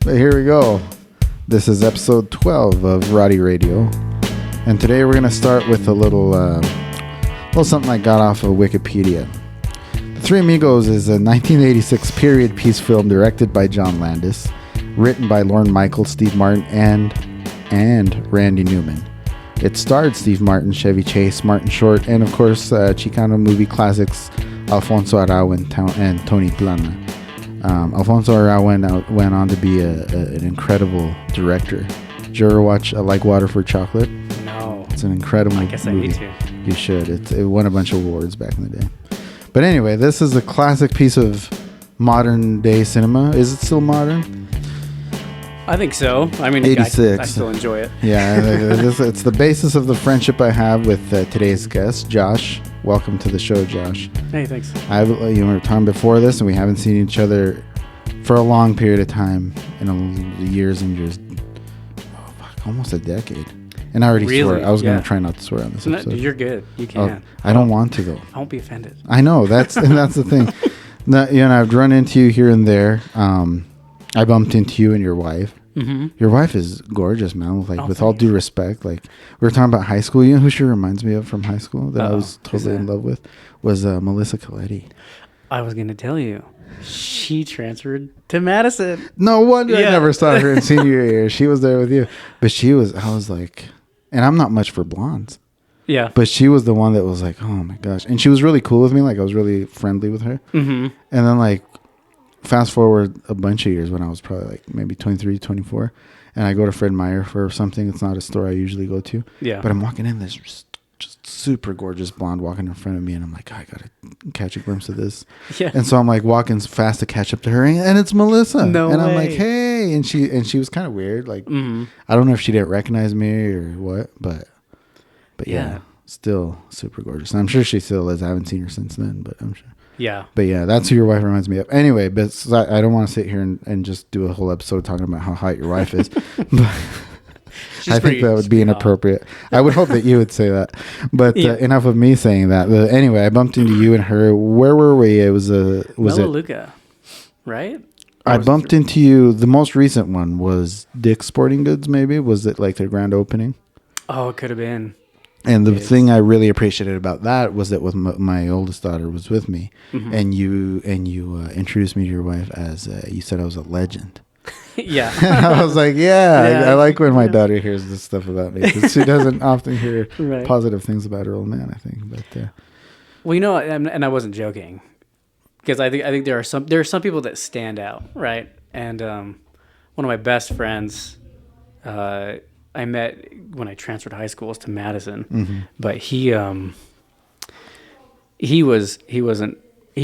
Here we go. This is episode 12 of Roddy Radio. And today we're going to start with a little something I got off of Wikipedia. The Three Amigos is a 1986 period piece film directed by John Landis, written by Lorne Michaels, Steve Martin, and Randy Newman. It starred Steve Martin, Chevy Chase, Martin Short, and of course Chicano movie classics Alfonso Arau and Tony Plana. Alfonso Arau went on to be an incredible director. Did you ever watch Like Water for Chocolate? No. It's an incredible movie. I guess I need to. You should. It won a bunch of awards back in the day. But anyway, this is a classic piece of modern day cinema. Is it still modern? I think so. I mean, 86. I still enjoy it. Yeah, it's the basis of the friendship I have with today's guest, Josh. Welcome to the show, Josh. Hey, thanks. We were talking before this, and we haven't seen each other for a long period of time, years and years. Oh, fuck, almost a decade. And I already swore. I was going to try not to swear on this episode. You're good. You can. I don't want to, though. I won't be offended. I know. That's the thing. I've run into you here and there. I bumped into you and your wife. Mm-hmm. Your wife is gorgeous, man. With thanks. all due respect, like we were talking about high school. You know who she reminds me of from high school that I was totally in love with was Melissa Coletti. I was going to tell you, she transferred to Madison. No wonder I never saw her in senior year. She was there with you, but I was like, and I'm not much for blondes. Yeah. But she was the one that was like, oh my gosh, and she was really cool with me. Like I was really friendly with her. Mm-hmm. And then like. Fast forward a bunch of years when I was probably like maybe 23, 24, and I go to Fred Meyer for something. It's not a store I usually go to. Yeah. But I'm walking in, there's just super gorgeous blonde walking in front of me, and I'm like, I gotta catch a glimpse of this. Yeah. And so I'm like walking fast to catch up to her, and it's Melissa. No and way. I'm like, hey, and she was kind of weird. Like I don't know if she didn't recognize me or what, but yeah, still super gorgeous. And I'm sure she still is. I haven't seen her since then, but I'm sure. Yeah. But yeah, that's who your wife reminds me of. Anyway, but I don't want to sit here and just do a whole episode talking about how hot your wife is. But I think that would be inappropriate. I would hope that you would say that. But enough of me saying that. Anyway, I bumped into you and her. Where were we? It was Melaleuca, right? I bumped into you. The most recent one was Dick's Sporting Goods, maybe? Was it like their grand opening? Oh, it could have been. And the thing I really appreciated about that was that my oldest daughter was with me, and you introduced me to your wife as you said I was a legend. Yeah. I was like, I like when my daughter hears this stuff about me because she doesn't often hear positive things about her old man. I think, but well, and I wasn't joking because I think there are some people that stand out, right? And one of my best friends. I met when I transferred high schools to Madison, but he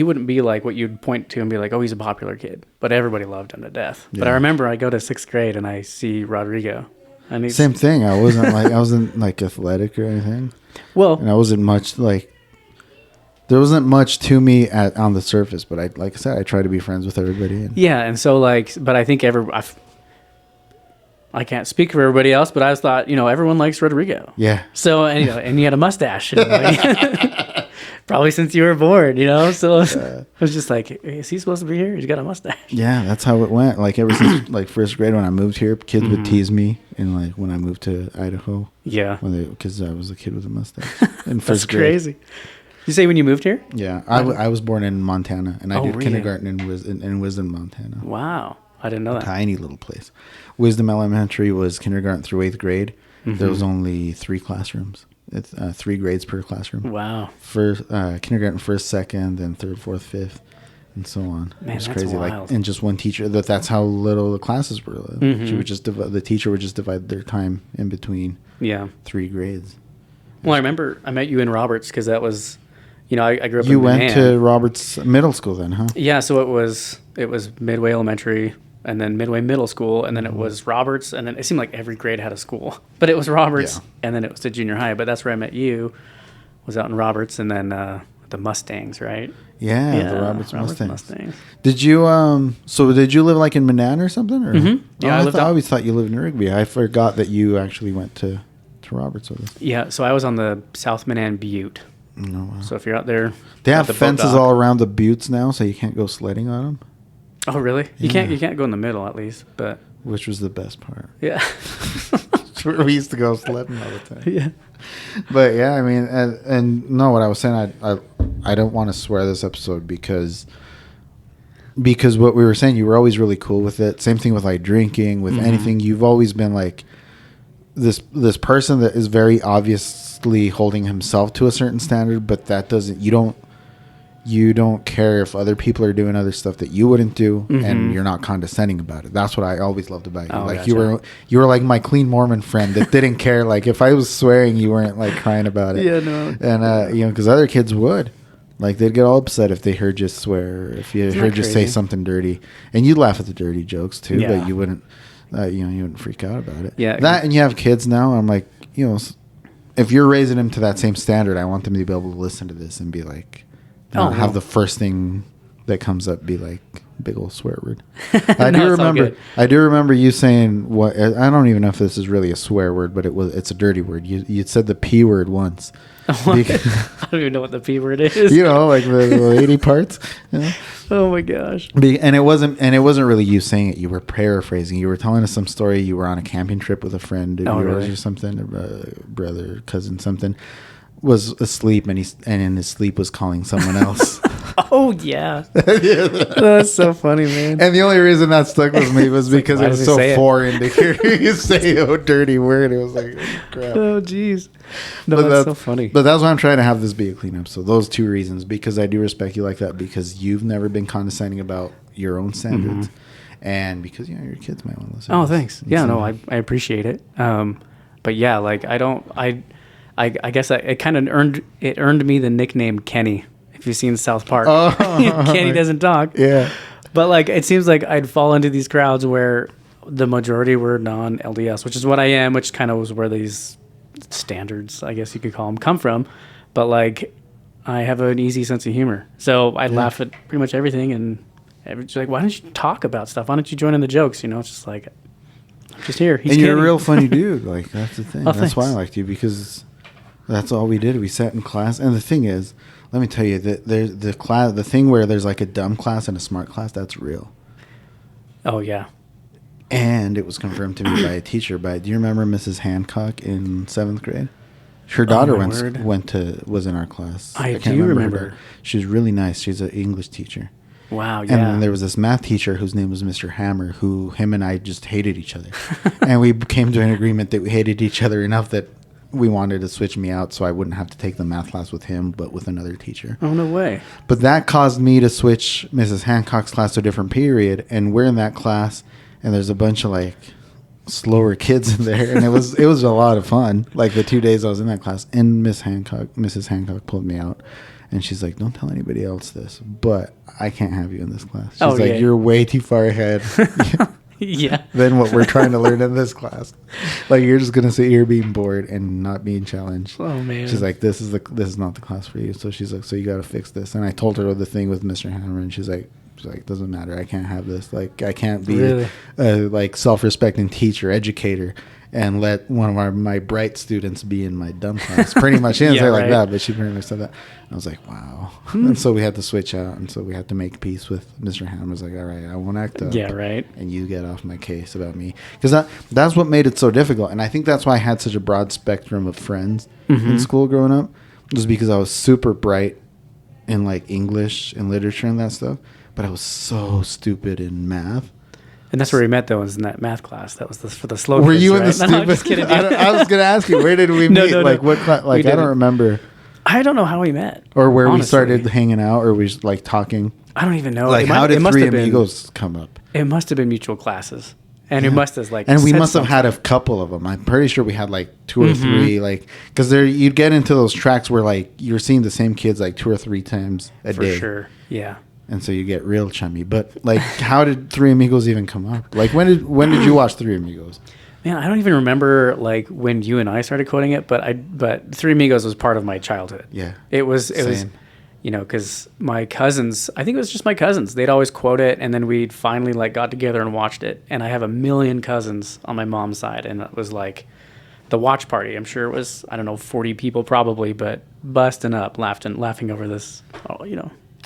wouldn't be like what you'd point to and be like, oh, he's a popular kid, but everybody loved him to death. Yeah. But I remember I go to 6th grade and I see Rodrigo. And same thing. I wasn't like athletic or anything. Well, and I wasn't much like. There wasn't much to me on the surface, but like I said, I try to be friends with everybody. And so but I think I can't speak for everybody else, but I just thought, everyone likes Rodrigo. Yeah. So, and he had a mustache. Probably since you were born, So I was just like, is he supposed to be here? He's got a mustache. Yeah, that's how it went. Like ever since like 1st grade when I moved here, kids would tease me. And like when I moved to Idaho. Yeah. Because I was a kid with a mustache in 1st grade. That's crazy. You say when you moved here? Yeah. I was born in Montana, and I did kindergarten in Wisdom, Montana. Wow. I didn't know that. Tiny little place. Wisdom Elementary was kindergarten through 8th grade. There was only 3 classrooms. It's 3 grades per classroom. Wow. First kindergarten, 1st, 2nd, then 3rd, 4th, 5th, and so on. Man, it's that's crazy. wild. And just one teacher. That's how little the classes were. She would the teacher would just divide their time in between. 3 grades. Well, I remember I met you in Roberts because that was, I grew up. You went to Roberts Middle School then, huh? Yeah. So it was Midway Elementary. And then Midway Middle School, and then it was Roberts, and then it seemed like every grade had a school. But it was Roberts, and then it was to junior high. But that's where I met you, was out in Roberts, and then the Mustangs, right? Yeah, the Roberts Mustangs. Did you did you live like in Manana or something? Or? Mm-hmm. Yeah, I always thought you lived in Rigby. I forgot that you actually went to Roberts with us. Yeah, so I was on the South Manan Butte. No, wow. So if you're out there, they have fences all around the buttes now, so you can't go sledding on them. Oh, really? You can't go in the middle, at least. But Which was the best part. Yeah. We used to go sledding all the time. Yeah. But yeah, I mean, and no, what I was saying, I don't want to swear this episode because what we were saying, you were always really cool with it. Same thing with like drinking, with anything. You've always been like this person that is very obviously holding himself to a certain standard, but that doesn't, you don't care if other people are doing other stuff that you wouldn't do, and you're not condescending about it. That's what I always loved about you. Oh, like gotcha. you were like my clean Mormon friend that didn't care. Like if I was swearing, you weren't like crying about it. Yeah, no. And because other kids would, like they'd get all upset if they heard you swear, or if you heard you say something dirty, and you'd laugh at the dirty jokes too, Yeah. but you wouldn't, you wouldn't freak out about it. Yeah. That, and you have kids now. I'm like, if you're raising them to that same standard, I want them to be able to listen to this and be like. Have the first thing that comes up be like big old swear word. I do remember you saying what, I don't even know if this is really a swear word, but it's a dirty word. You said the P word once. I don't even know what the P word is. Like the lady parts. Oh my gosh. And it wasn't really you saying it. You were paraphrasing. You were telling us some story. You were on a camping trip with a friend of yours, really? Or something, a brother, cousin, something. Was asleep and in his sleep was calling someone else. Oh yeah. That's so funny, man. And the only reason that stuck with me was because it was so foreign to hear you say a dirty word. It was like, oh, crap. Oh jeez. No, that's so funny. But that's why I'm trying to have this be a clean episode. Those two reasons, because I do respect you like that, because you've never been condescending about your own standards, and because your kids might want to listen. Oh, thanks. Yeah, no, I appreciate it. But yeah, like I guess it kind of earned me the nickname Kenny. If you've seen South Park, Kenny doesn't talk. Yeah, but like it seems like I'd fall into these crowds where the majority were non-LDS, which is what I am, which kind of was where these standards, I guess you could call them, come from. But like I have an easy sense of humor, so I'd laugh at pretty much everything. And it's like, why don't you talk about stuff? Why don't you join in the jokes? It's just like I'm just here. And you're a real funny dude. Like that's the thing. That's thanks. why I liked you, because. That's all we did. We sat in class, and the thing is, let me tell you that there's the thing where there's like a dumb class and a smart class. That's real. Oh yeah. And it was confirmed to me by a teacher. Do you remember Mrs. Hancock in 7th grade? Her daughter was in our class. I do remember. She was really nice. She's an English teacher. Wow. Yeah. And then there was this math teacher whose name was Mr. Hammer, him and I just hated each other, and we came to an agreement that we hated each other enough that. We wanted to switch me out so I wouldn't have to take the math class with him, but with another teacher. Oh, no way. But that caused me to switch Mrs. Hancock's class to a different period, and we're in that class, and there's a bunch of like slower kids in there, and it was a lot of fun. Like the 2 days I was in that class, and Mrs. Hancock pulled me out, and she's like, "Don't tell anybody else this, but I can't have you in this class." She's like, "You're way too far ahead." Yeah. Than what we're trying to learn in this class. Like you're just gonna sit here being bored and not being challenged. Oh man. She's like, this is not the class for you. So she's like, so you got to fix this. And I told her the thing with Mr. Hammer, and she's like, doesn't matter. I can't have this. Like I can't be a like self-respecting teacher, educator, and let one of my bright students be in my dumb class. Pretty much, she didn't say it like that, but she pretty much said that. I was like, wow. And so we had to switch out, and so we had to make peace with Mr. Hammer. I was like, all right, I won't act up. Yeah, right. And you get off my case about me, because that's what made it so difficult. And I think that's why I had such a broad spectrum of friends in school growing up, was because I was super bright in like English and literature and that stuff, but I was so stupid in math. And that's where we met, though, was in that math class. That was for the slow Were kids, you in right? the stupid? No, I'm just kidding. I was going to ask you, where did we meet? No. What class? Like, I don't remember. I don't know how we met. Or where honestly. We started hanging out, or we like talking. I don't even know. Like, how did Three Amigos come up? It must have been mutual classes. And it must have like. And we must have had a couple of them. I'm pretty sure we had like 2 or 3, like, because you'd get into those tracks where like you're seeing the same kids like 2 or 3 times a day. For sure. Yeah. And so you get real chummy. But like, how did Three Amigos even come up? Like, when did you watch Three Amigos? Man, I don't even remember like when you and I started quoting it, but Three Amigos was part of my childhood. Yeah. It was, because my cousins, I think it was just my cousins, they'd always quote it, and then we'd finally like got together and watched it. And I have a million cousins on my mom's side, and it was like the watch party. I'm sure it was, I don't know, 40 people probably, but busting up, laughing over this,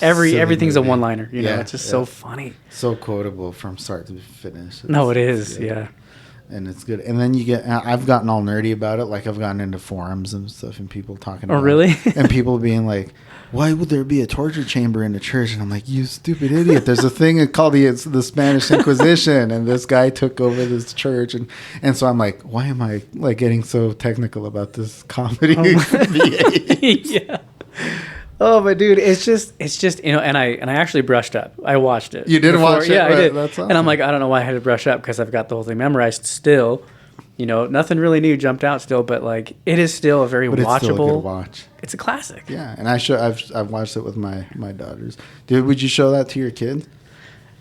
everything's movie. A one-liner. You know, it's just so funny. So quotable from start to finish. It is. Yeah. And it's good. And then I've gotten all nerdy about it. Like I've gotten into forums and stuff and people talking about really? it. And people being like, why would there be a torture chamber in a church? And I'm like, you stupid idiot. There's a thing called the Spanish Inquisition. And this guy took over this church. And so I'm like, why am I like getting so technical about this comedy? Yeah. Oh, but dude, it's just you know, and I actually brushed up. I watched it. You did watch it? Yeah, I did. That's awesome. And I'm like, I don't know why I had to brush up because I've got the whole thing memorized still. You know, nothing really new jumped out still, but like it is still a very watchable. It's still a good watch. It's a classic. Yeah, and I've watched it with my daughters. Dude, would you show that to your kids?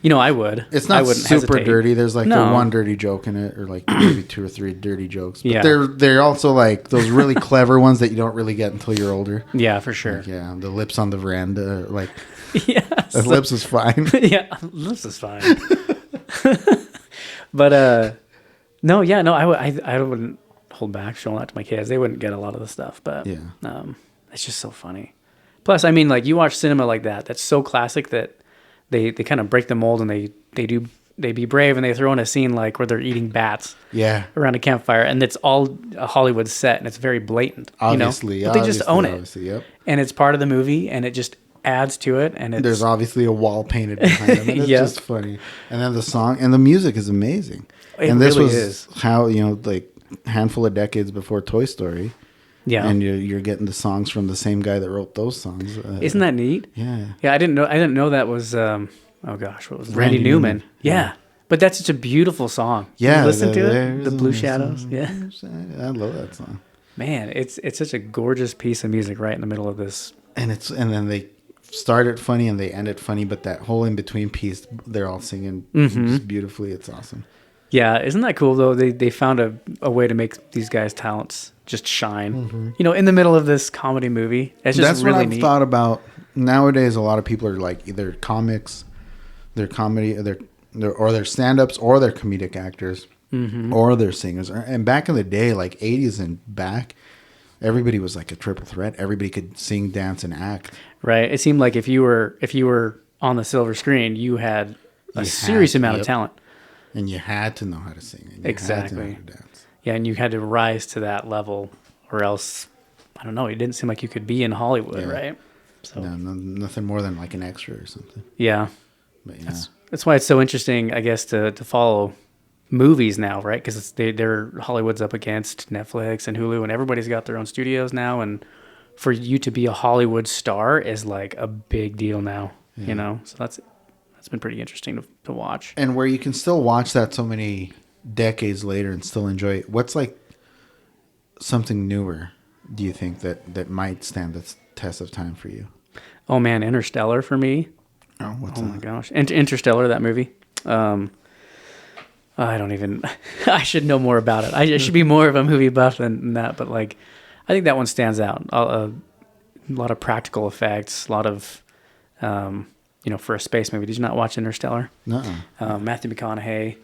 You know, I would. It's not super dirty. There's like the one dirty joke in it, or like maybe 2 or 3 dirty jokes. But they're also like those really clever ones that you don't really get until you're older. Yeah, for sure. Like, the lips on the veranda, like the lips is fine. Yeah, lips is fine. But I wouldn't hold back showing that to my kids. They wouldn't get a lot of the stuff, but it's just so funny. Plus, I mean, like you watch cinema like that's so classic that they kind of break the mold and they be brave and they throw in a scene like where they're eating bats around a campfire, and it's all a Hollywood set and it's very blatant. Obviously, but they just own it. Yep. And it's part of the movie and it just adds to it. And there's obviously a wall painted behind them, and it's just funny. And then the song and the music is amazing. And this really is how, like handful of decades before Toy Story. Yeah, and you're getting the songs from the same guy that wrote those songs. Isn't that neat? Yeah. Yeah, I didn't know that was. What was it? Randy Newman? Yeah. But that's such a beautiful song. Yeah, listen to it. The Blue Shadows. Yeah, I love that song. Man, it's such a gorgeous piece of music right in the middle of this. And then they start it funny and they end it funny, but that whole in between piece, they're all singing just beautifully. It's awesome. Yeah, isn't that cool though? They found a way to make these guys' talents just shine. In the middle of this comedy movie. That's really what I've neat. thought about. Nowadays, a lot of people are like either comics, they're comedy, or they're stand-ups, or they're comedic actors, or they're singers. And back in the day, like 80s and back, everybody was like a triple threat. Everybody could sing, dance, and act. Right. It seemed like if you were on the silver screen, you had a serious amount of talent. And you had to know how to sing. And exactly. You had to know how to dance. Yeah, and you had to rise to that level, or else, I don't know, it didn't seem like you could be in Hollywood, right? So no, nothing more than like an extra or something. Yeah. But that's why it's so interesting, I guess, to follow movies now, right? Because they're Hollywood's up against Netflix and Hulu, and everybody's got their own studios now, and for you to be a Hollywood star is like a big deal now, So that's been pretty interesting to watch. And where you can still watch that so many decades later and still enjoy it. What's like something newer, do you think, that might stand the test of time for you? Oh man, Interstellar for me. Oh, what's that? My gosh. Interstellar, that movie. I don't even, I should know more about it. I should be more of a movie buff than that, but like, I think that one stands out. A lot of practical effects, a lot of, for a space movie. Did you not watch Interstellar? No. Matthew McConaughey.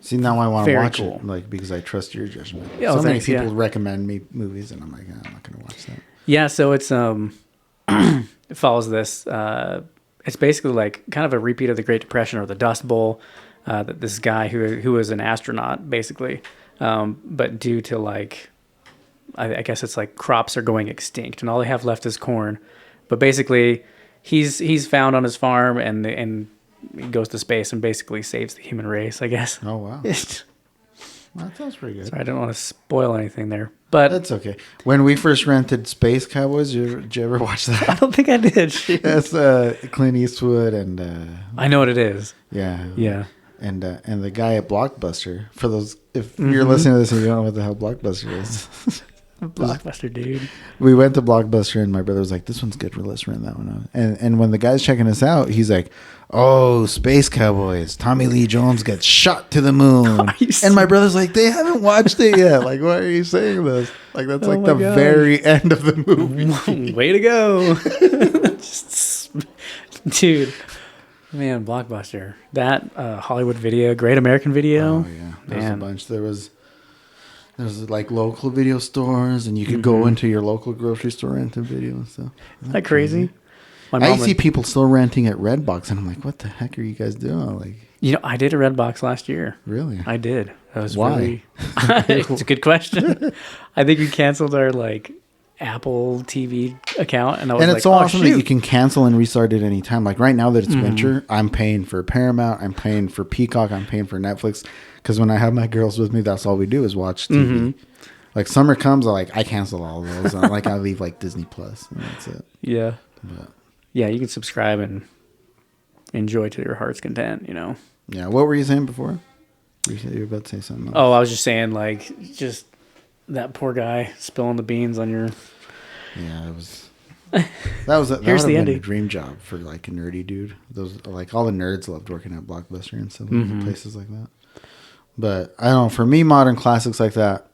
See, now I want to watch cool. it, like, because I trust your judgment. So many people recommend me movies, and I'm like, I'm not going to watch that. Yeah, so it's it follows this. It's basically like kind of a repeat of the Great Depression or the Dust Bowl. That this guy who was an astronaut, basically, but due to like, I guess it's like crops are going extinct, and all they have left is corn. But basically, he's found on his farm, and he goes to space and basically saves the human race, I guess. Oh, wow. Well, that sounds pretty good. Sorry, I don't want to spoil anything there. But that's okay. When we first rented Space Cowboys, did you ever watch that? I don't think I did. That's Clint Eastwood and... I know what it is. Yeah. Yeah. And the guy at Blockbuster, for those... If you're listening to this and you don't know what the hell Blockbuster is... Blockbuster, dude. We went to Blockbuster and my brother was like, this one's good. Let's rent that one out. And when the guy's checking us out, he's like, oh, Space Cowboys. Tommy Lee Jones gets shot to the moon. And my brother's like, they haven't watched it yet. Like, why are you saying this? Like, that's like the very end of the movie. Way to go. Dude. Man, Blockbuster. That Hollywood Video, Great American Video. Oh, yeah. There's a bunch. There's like local video stores, and you could go into your local grocery store, rent a video and stuff. Isn't that crazy? I see people still renting at Redbox, and I'm like, what the heck are you guys doing? Like, I did a Redbox last year. Really? I did. That was why? It's a good question. I think we canceled our Apple TV account, and it's so awesome that you can cancel and restart it anytime. Like right now that it's winter, I'm paying for Paramount, I'm paying for Peacock, I'm paying for Netflix, because when I have my girls with me, that's all we do is watch TV. Like summer comes, I cancel all of those. I leave Disney Plus, and that's it. Yeah, yeah, you can subscribe and enjoy to your heart's content. Yeah. What were you saying before? You were about to say something else. Oh, I was just saying just. That poor guy spilling the beans on your. Yeah, it was. That would have been a dream job for a nerdy dude. Those all the nerds loved working at Blockbuster and stuff, places like that. But I don't know. For me, modern classics like that,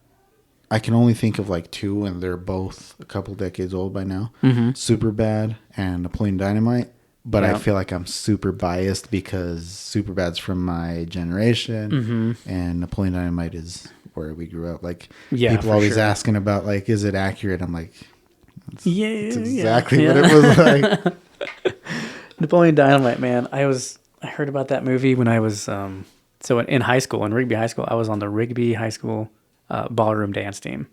I can only think of 2, and they're both a couple decades old by now. Superbad and Napoleon Dynamite. But I feel like I'm super biased because Superbad's from my generation, and Napoleon Dynamite is where we grew up. People always asking about is it accurate? I'm like, that's exactly what it was like. Napoleon Dynamite, man. I heard about that movie when I was in high school, in Rigby High School. I was on the Rigby High School ballroom dance team,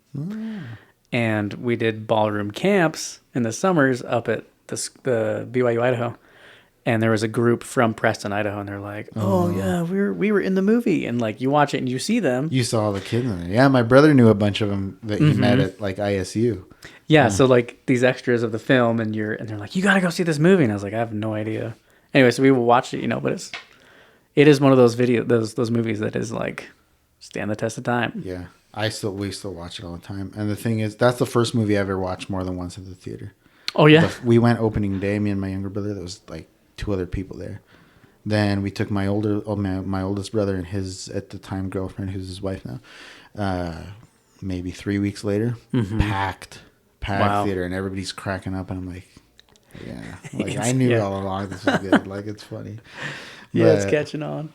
and we did ballroom camps in the summers up at the BYU Idaho. And there was a group from Preston, Idaho, and they're like, "Oh yeah, we were in the movie." And you watch it and you see them. You saw the kids in there. Yeah, my brother knew a bunch of them that he met at ISU. Yeah, so these extras of the film, and they're like, "You got to go see this movie." And I was like, "I have no idea." Anyway, so we watched it, but it is one of those those movies that is stand the test of time. Yeah, we still watch it all the time. And the thing is, that's the first movie I ever watched more than once at the theater. Oh yeah, we went opening day. Me and my younger brother. There was 2 other people there. Then we took my oldest brother and his at the time girlfriend, who's his wife now. Maybe 3 weeks later, packed theater, and everybody's cracking up, and I'm like, yeah, I knew all along this was good. It's funny. Yeah, it's catching on.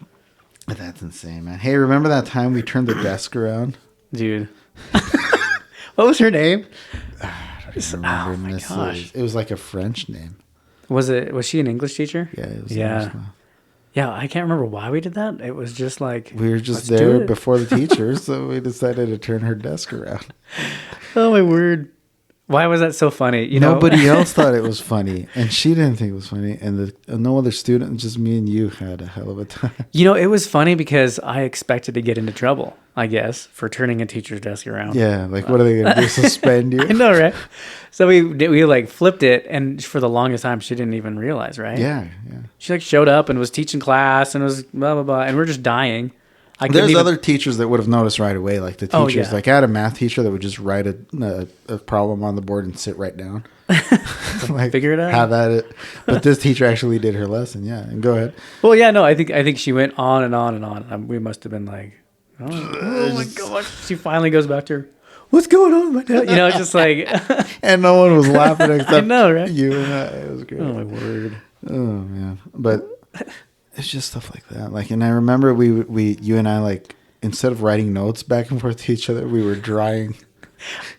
That's insane, man. Hey, remember that time we turned the desk around, dude? What was her name? I don't remember. Oh my gosh! It was a French name. Was she an English teacher? Yeah, it was. Yeah, I can't remember why we did that. It was just we were just there before the teacher, so we decided to turn her desk around. Oh my word! Why was that so funny? Nobody else thought it was funny, and she didn't think it was funny, and no other student, just me and you, had a hell of a time. It was funny because I expected to get into trouble, I guess, for turning a teacher's desk around. Yeah, what are they going to do? Suspend you? I know, right? So we flipped it, and for the longest time, she didn't even realize, right? Yeah. She showed up and was teaching class and was blah blah blah, and we're just dying. There's other teachers that would have noticed right away, the teachers. I had a math teacher that would just write a problem on the board and sit right down, figure it out. Have at it. But this teacher actually did her lesson. Yeah, and go ahead. Well, yeah, no, I think she went on and on and on. We must have been oh my gosh. She finally goes back to her. What's going on right now? It's just and no one was laughing except I know, right? You and I. It was great. Oh my word. Oh man, but. It's just stuff like that. And I remember you and I, instead of writing notes back and forth to each other, we were drawing.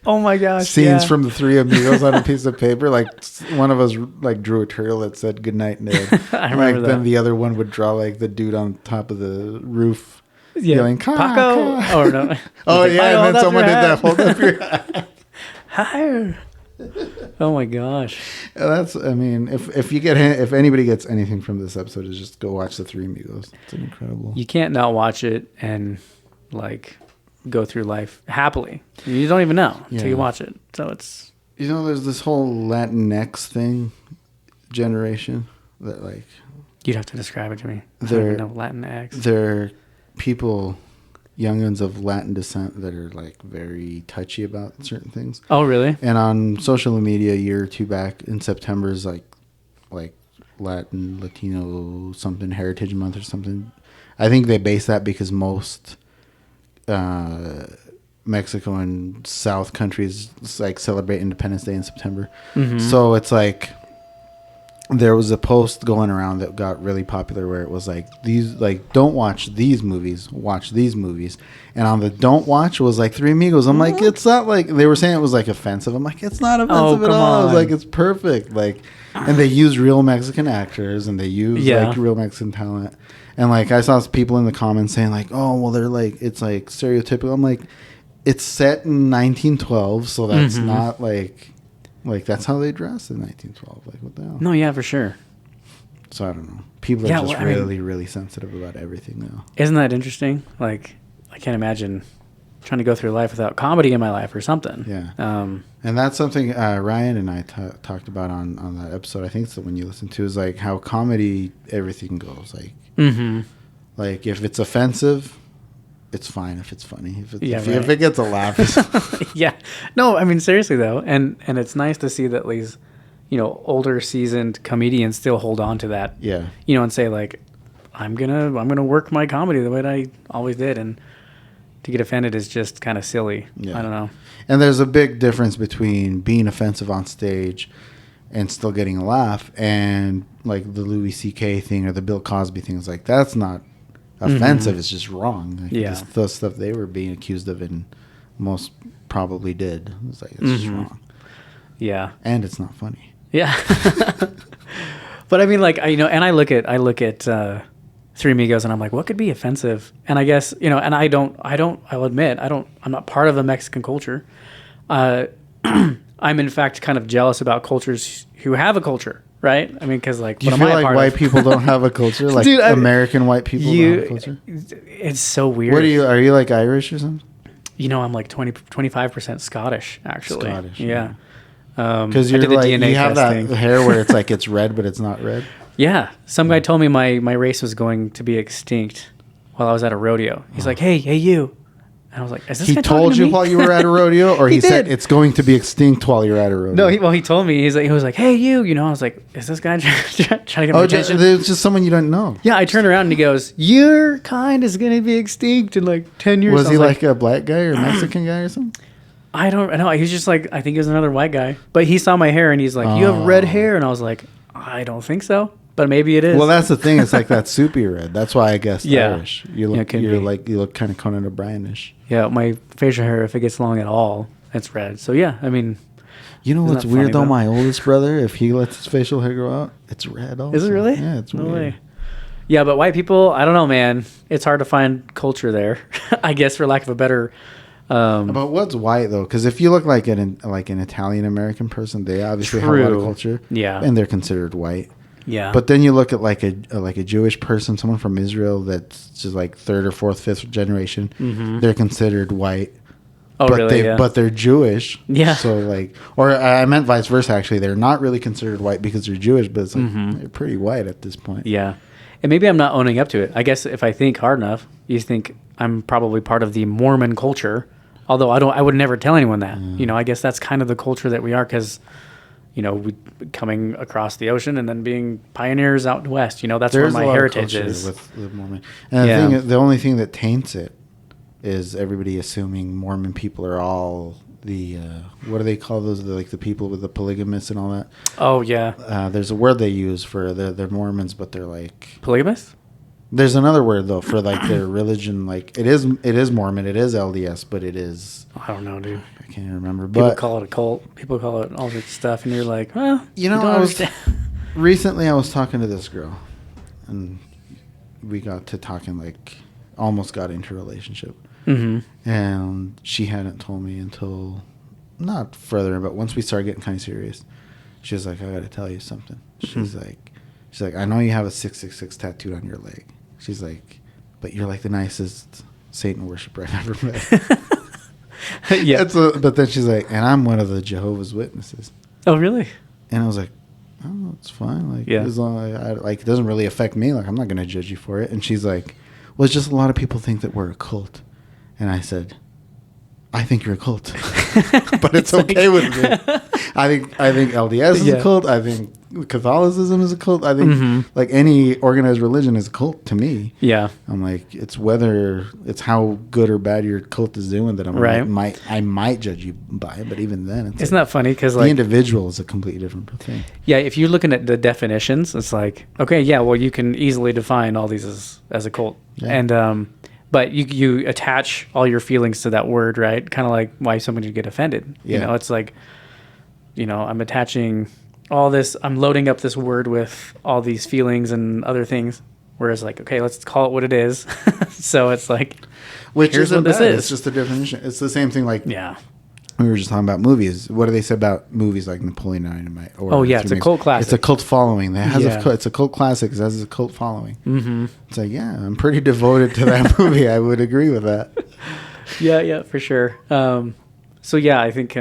Oh my gosh! Scenes from the Three Amigos on a piece of paper. One of us drew a turtle that said "Good night, Ned." I remember that. Then the other one would draw the dude on top of the roof, yelling "Paco!" Oh no! Oh yeah, and then someone did that. Hold up your hat. Higher. Oh my gosh! That's. If anybody gets anything from this episode, is just go watch the Three Amigos. It's incredible. You can't not watch it and go through life happily. You don't even know until you watch it. So it's there's this whole Latinx thing generation that you'd have to describe it to me. I don't even know Latinx. They're people. Youngins of Latin descent that are very touchy about certain things. Oh, really? And on social media, a year or two back in September is like Latino something Heritage Month or something. I think they base that because most Mexico and South countries celebrate Independence Day in September. Mm-hmm. So it's there was a post going around that got really popular where it was like, don't watch these movies, watch these movies. And on the don't watch was like Three Amigos. I'm like, it's not like, they were saying it was like offensive. I'm like, it's not offensive at all. I was like, it's perfect. Like, and they use real Mexican actors and they use like real Mexican talent. And like, I saw people in the comments saying like, oh, well, they're like, it's like stereotypical. I'm like, it's set in 1912. So that's not like that's how they dressed in 1912. Like, what the hell? No, yeah, for sure. So I don't know. People are just really sensitive about everything now. Isn't that interesting? Like, I can't imagine trying to go through life without comedy in my life or something. Yeah. And that's something Ryan and I talked about on that episode. I think it's the one you listened to, is like how comedy, everything goes. Like, like if it's offensive, it's fine. If it's funny, if it gets a laugh, yeah. No, I mean seriously though, and it's nice to see that these, older seasoned comedians still hold on to that. Yeah. And say like, I'm gonna work my comedy the way that I always did, and to get offended is just kind of silly. Yeah. I don't know. And there's a big difference between being offensive on stage and still getting a laugh, and like the Louis C.K. thing or the Bill Cosby thing. It's like, that's not offensive. It's just wrong. Like, just the stuff they were being accused of and most probably did. It's like, it's just wrong. Yeah. And it's not funny. Yeah. But I mean, like, and I look at Three Amigos and I'm like, what could be offensive? And I guess, and I'll admit, I'm not part of the Mexican culture. I'm in fact kind of jealous about cultures who have a culture. Right? I mean, because like, do you feel like white people don't have a culture? Like, dude, American white people don't have a culture? It's so weird. Are you like Irish or something? I'm like 25% Scottish, actually. Scottish. Yeah. Because you're like, you have that hair where it's like, it's red, but it's not red. Yeah. Some guy told me my race was going to be extinct while I was at a rodeo. He's like, hey, you. And I was like, is this guy told you while you were at a rodeo, or he said it's going to be extinct while you're at a rodeo? No, he told me. He was like, hey, you. I was like, is this guy trying to get my attention? It's just someone you don't know. Yeah, I turned around and he goes, your kind is going to be extinct in like 10 years. Was he like a black guy or Mexican guy or something? I don't know. He was just like, I think he was another white guy. But he saw my hair and he's like, you have red hair. And I was like, I don't think so. But maybe it is. Well, that's the thing. It's like that soupy red. That's why I guess Irish. You look kind of Conan O'Brien-ish. Yeah, my facial hair, if it gets long at all, it's red. So yeah, I mean, you know what's weird though? My oldest brother, if he lets his facial hair grow out, it's red also. Is it really? Yeah, it's weird. Way. Yeah, but white people, I don't know, man. It's hard to find culture there. I guess for lack of a better. But what's white though? Because if you look like an Italian American person, they obviously have a lot of culture. Yeah, and they're considered white. Yeah. But then you look at like a Jewish person, someone from Israel that's just like third or fourth, fifth generation. Mm-hmm. They're considered white. Oh, but really? But they're Jewish. Yeah. So like, or I meant vice versa. Actually, they're not really considered white because they're Jewish, but it's like they're pretty white at this point. Yeah. And maybe I'm not owning up to it. I guess if I think hard enough, you think I'm probably part of the Mormon culture. Although I would never tell anyone that. I guess that's kind of the culture that we are because. We coming across the ocean and then being pioneers out west. That's where my heritage is. With Mormon. And the only thing that taints it is everybody assuming Mormon people are all the what do they call those? The people with the polygamists and all that. Oh yeah. There's a word they use for they're Mormons, but they're like polygamists. There's another word though for like their religion. Like it is Mormon. It is LDS, but it is. I don't know, dude. I can't even remember. People call it a cult. People call it all this stuff, and you're like, well, recently I was talking to this girl, and we got to talking like almost got into a relationship, and she hadn't told me until not further, but once we started getting kind of serious, she was like, I got to tell you something. She's like, I know you have a 666 tattooed on your leg. She's like, but you're like the nicest Satan worshiper I've ever met. Yeah. But then she's like, and I'm one of the Jehovah's Witnesses. Oh, really? And I was like, oh, it's fine. Like, as long as it doesn't really affect me. Like, I'm not going to judge you for it. And she's like, well, it's just a lot of people think that we're a cult. And I said, I think you're a cult, but it's okay with me. I think LDS is a cult. I think Catholicism is a cult. I think like any organized religion is a cult to me. Yeah. I'm like, it's how good or bad your cult is doing that I might judge you by it. But even then, isn't that funny? Because the individual is a completely different thing. Yeah. If you're looking at the definitions, it's like, okay, yeah, well, you can easily define all these as a cult. Yeah. And, but you attach all your feelings to that word, right? Kind of like why somebody would get offended. Yeah. You know, it's like, I'm attaching all this, I'm loading up this word with all these feelings and other things. Whereas like, okay, let's call it what it is. So it's like, which is what this is. It's just a definition. It's the same thing. Like, yeah, we were just talking about movies. What do they say about movies like Napoleon Dynamite? It's a cult classic. It's a cult following. It's a cult classic. It has a cult following. Mm-hmm. It's like, yeah, I'm pretty devoted to that movie. I would agree with that. Yeah, for sure. So yeah, I think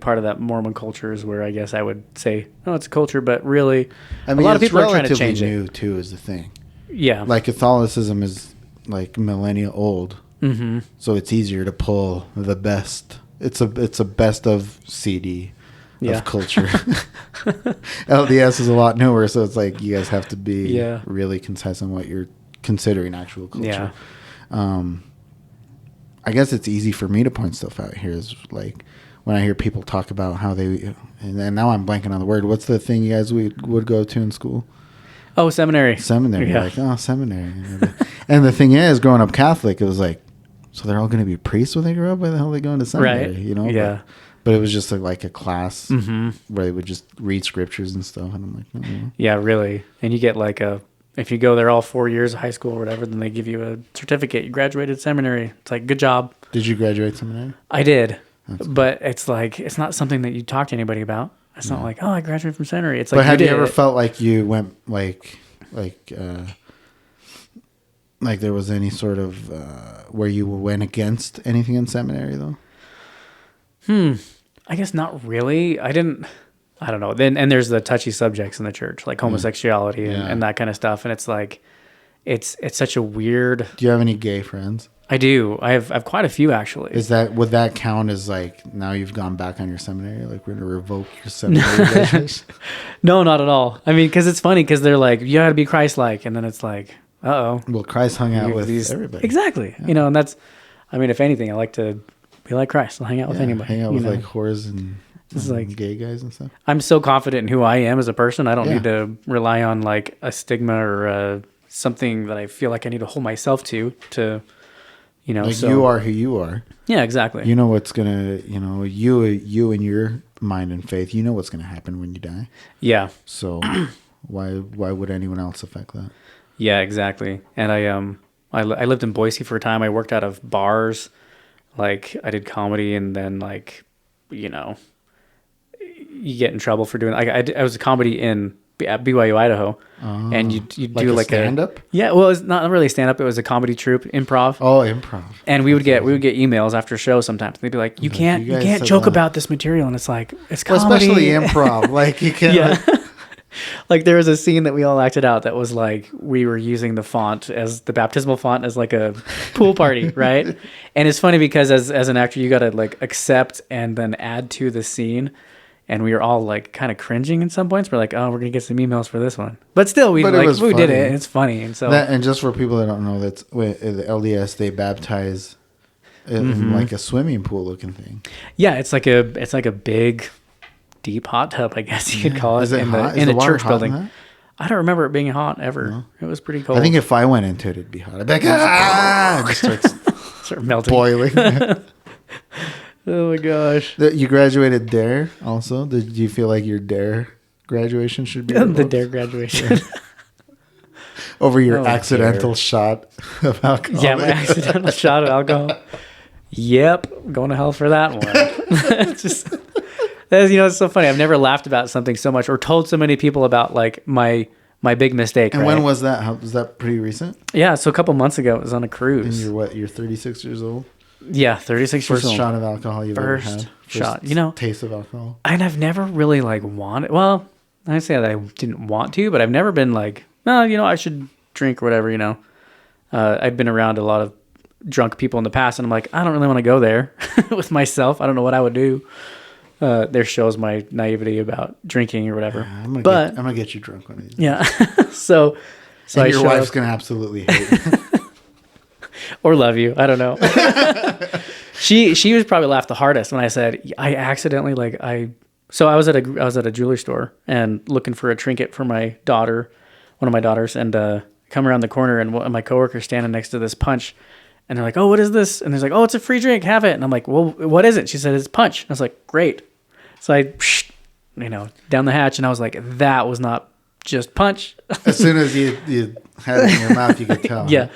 part of that Mormon culture is where I guess I would say, oh, it's a culture, but really, a lot of people are trying to change it. New too is the thing. Yeah, like Catholicism is like millennia old, so it's easier to pull the best. It's a best of CD of culture. LDS is a lot newer, so it's like you guys have to be really concise on what you're considering actual culture. Yeah. I guess it's easy for me to point stuff out here. Is like when I hear people talk about how they, and now I'm blanking on the word. What's the thing you guys would go to in school? Oh, seminary. Seminary. Yeah. Like, oh, seminary. And the thing is, growing up Catholic, it was like, so they're all going to be priests when they grow up? Why the hell are they going to seminary? Right. Yeah. But it was just like a class where they would just read scriptures and stuff. And I'm like, oh. Yeah, really. And you get like if you go there all 4 years of high school or whatever, then they give you a certificate. You graduated seminary. It's like, good job. Did you graduate seminary? I did. But it's like, it's not something that you talk to anybody about. It's not like, oh, I graduated from seminary. It's like, but have you ever felt like you went like there was any sort of where you went against anything in seminary though? I guess not really. I don't know. And there's the touchy subjects in the church, like homosexuality and that kind of stuff. And it's like, it's such a weird. Do you have any gay friends? I do. I have quite a few actually. Would that count as like now you've gone back on your seminary? Like we're gonna revoke your seminary graduation? No, not at all. I mean, because it's funny because they're like, you got to be Christ-like, and then it's like, uh-oh. Well, Christ hung out with everybody. Exactly. Yeah. And that's, I mean, if anything, I like to be like Christ. I'll hang out with anybody. Hang out with like whores and like gay guys and stuff. I'm so confident in who I am as a person. I don't need to rely on like a stigma or something that I feel like I need to hold myself to. Like you are who you are. Yeah, exactly. You know what's gonna, you and your mind and faith. You know what's gonna happen when you die. Yeah. So, why would anyone else affect that? Yeah, exactly. And I lived in Boise for a time. I worked out of bars. Like I did comedy, and then like, you get in trouble for doing. I was a comedy at BYU, Idaho, and you do like a stand-up? Yeah, well, it's not really stand-up. It was a comedy troupe, improv. Oh, improv. And we would get emails after show sometimes. They'd be like, you can't joke about this material, and it's like, it's comedy. Well, especially improv. Like you can't. Yeah. Like there was a scene that we all acted out that was like we were using the font as the baptismal font as like a pool party, right? And it's funny because as an actor, you got to like accept and then add to the scene. And we were all like kind of cringing at some points. We're like, oh, we're gonna get some emails for this one, but still, we did it. It's funny, and so and just for people that don't know, that's with the LDS they baptize in like a swimming pool looking thing. Yeah, it's like a big, deep hot tub, I guess you could call it. Is it hot? In a church building? I don't remember it being hot ever. No. It was pretty cold. I think if I went into it, it'd be hot. I'd be like, it start melting, boiling. Oh my gosh! You graduated DARE also. Did you feel like your DARE graduation should be the DARE graduation over your accidental shot of alcohol? Yeah, my accidental shot of alcohol. Yep, going to hell for that one. It's so funny. I've never laughed about something so much or told so many people about like my big mistake. And when was that? Was that pretty recent? Yeah, so a couple months ago, it was on a cruise. And you're what? You're 36 years old. Yeah, 36 years old. First shot of alcohol you've ever had. First shot, taste of alcohol. And I've never really like wanted. Well, I say that I didn't want to, but I've never been like, I should drink or whatever. I've been around a lot of drunk people in the past, and I'm like, I don't really want to go there with myself. I don't know what I would do. there shows my naivety about drinking or whatever. Yeah, I'm gonna get you drunk one of these. Yeah. so and your wife's gonna absolutely hate it. Or love you. I don't know. She was probably laughed the hardest when I said I accidentally So I was at a jewelry store and looking for a trinket for my daughter, one of my daughters, and come around the corner and my coworker's standing next to this punch, and they're like, "Oh, what is this?" And he's like, "Oh, it's a free drink. Have it." And I'm like, "Well, what is it?" She said, "It's punch." And I was like, "Great." So I, down the hatch, and I was like, "That was not just punch." As soon as you had it in your mouth, you could tell. Yeah.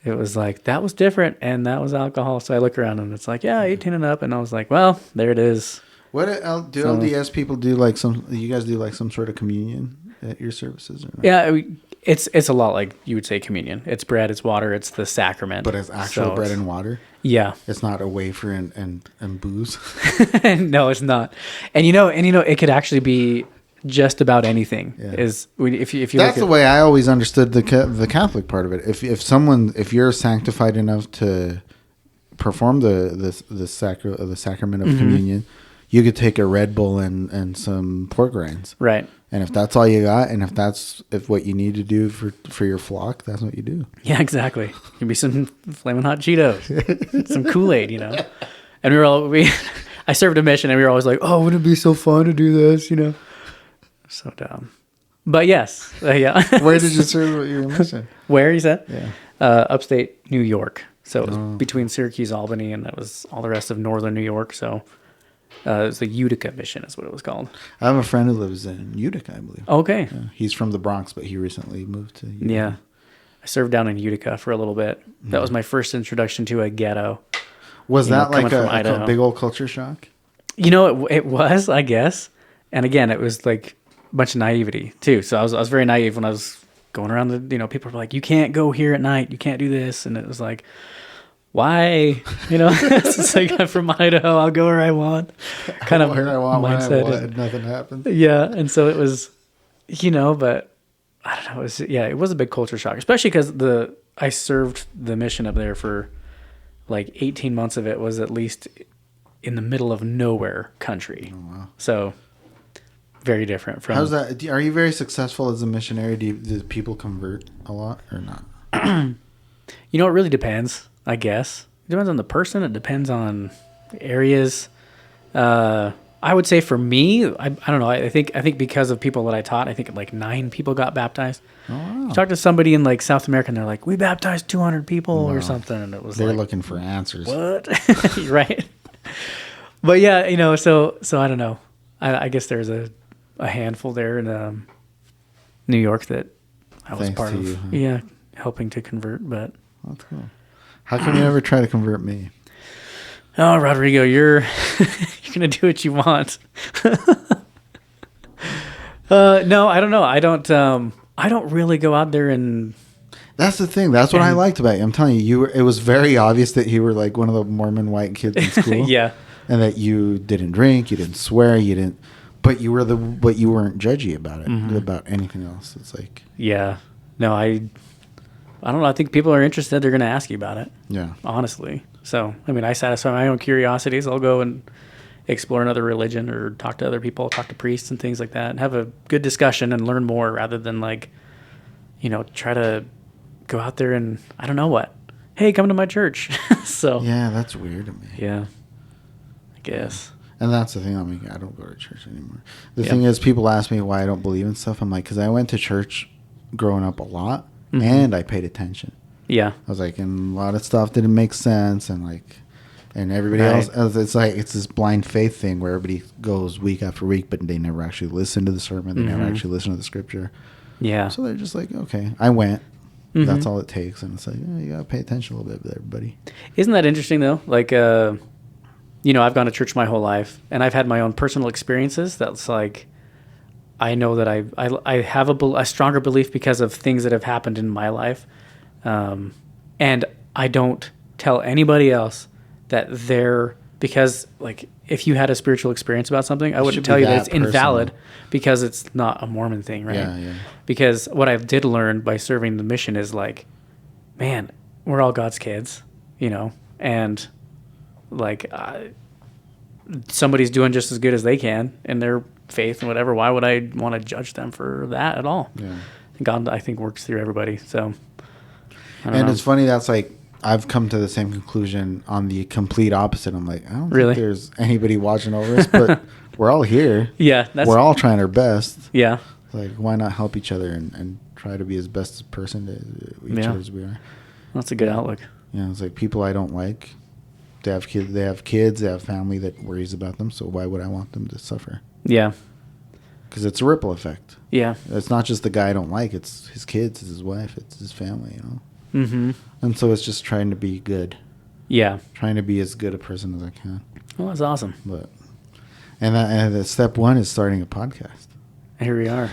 It was like, that was different, and that was alcohol. So I look around, and it's like, yeah, 18 and up. And I was like, well, there it is. What do LDS people do? You guys do some sort of communion at your services? Or not? Yeah, it's a lot like you would say communion. It's bread, it's water, it's the sacrament. But it's actual bread and water? Yeah. It's not a wafer and booze? No, it's not. And it could actually be just about anything. Yeah. If you that's the way I always understood the Catholic part of it. If you're sanctified enough to perform the sacrament of communion, you could take a Red Bull and some pork rinds. Right. And if that's all you got, and if what you need to do for your flock, that's what you do. Yeah, exactly. Give me some flaming hot Cheetos, some Kool-Aid, And I served a mission, and we were always like, "Oh, wouldn't it be so fun to do this?" So dumb. But yes, yeah. Where did you serve your mission? Where, you said? Yeah. Upstate New York. So it was between Syracuse, Albany, and that was all the rest of northern New York. So it was the Utica mission is what it was called. I have a friend who lives in Utica, I believe. Okay. Yeah. He's from the Bronx, but he recently moved to Utica. Yeah. I served down in Utica for a little bit. That was my first introduction to a ghetto. Was that like a big old culture shock? It was, I guess. And again, it was like bunch of naivety too. So I was very naive when I was going around people were like, "You can't go here at night. You can't do this." And it was like, why? It's like, I'm from Idaho. I'll go where I want. Kind of where I want, mindset. When I want, nothing happens. Yeah. And so it was, but I don't know. It was a big culture shock, especially because I served the mission up there for like 18 months of it was at least in the middle of nowhere country. Oh, wow. So very different from. How's that? Are you very successful as a missionary? Do people convert a lot or not? It really depends, I guess. It depends on the person. It depends on areas. I would say for me, I don't know. I think because of people that I taught, I think like 9 people got baptized. Oh, wow. You talk to somebody in like South America, and they're like, "We baptized 200 people or something," and it was they're looking for answers. What? Right. But yeah, so I don't know. I guess there's a handful there in New York that I was part of. You, huh? Yeah, helping to convert. But that's cool. How come you never try to convert me? Oh, Rodrigo, you're gonna do what you want. No, I don't know. I don't really go out there and. That's the thing. That's what I liked about you. I'm telling you, it was very obvious that you were like one of the Mormon white kids in school. Yeah. And that you didn't drink, you didn't swear, you didn't. But you weren't judgy about it, about anything else. It's like. Yeah. No, I don't know. I think people are interested. They're going to ask you about it. Yeah. Honestly. So, I satisfy my own curiosities. I'll go and explore another religion or talk to other people, talk to priests and things like that, and have a good discussion and learn more rather than try to go out there and I don't know what. Hey, come to my church. So. Yeah, that's weird to me. Yeah. I guess. And that's the thing. I don't go to church anymore. The thing is, people ask me why I don't believe in stuff. I'm like, because I went to church growing up a lot, and I paid attention. Yeah. I was like, and a lot of stuff didn't make sense, and everybody else, it's like it's this blind faith thing where everybody goes week after week, but they never actually listen to the sermon. They never actually listen to the scripture. Yeah. So they're just like, okay, I went. That's all it takes, and it's like, you gotta pay attention a little bit, everybody. Isn't that interesting though? Like, I've gone to church my whole life, and I've had my own personal experiences. That's like, I know that I have a stronger belief because of things that have happened in my life, and I don't tell anybody else that because like if you had a spiritual experience about something, I wouldn't tell you that it's invalid because it's not a Mormon thing, right? Yeah. Because what I did learn by serving the mission is like, man, we're all God's kids, and like somebody's doing just as good as they can in their faith and whatever. Why would I want to judge them for that at all? Yeah. God, I think, works through everybody. So, and it's funny, that's like, I've come to the same conclusion on the complete opposite. I'm like, I don't think there's anybody watching over us, but we're all here. Yeah. We're all trying our best. Yeah. Like, why not help each other and try to be as best a person to each other as we are? That's a good outlook. Yeah, it's like people I don't like, they have kids, they have family that worries about them, so why would I want them to suffer? Yeah. Because it's a ripple effect. Yeah. It's not just the guy I don't like, it's his kids, it's his wife, it's his family, you know? Mm-hmm. And so it's just trying to be good. Yeah. Trying to be as good a person as I can. Well, that's awesome. But and step one is starting a podcast. Here we are.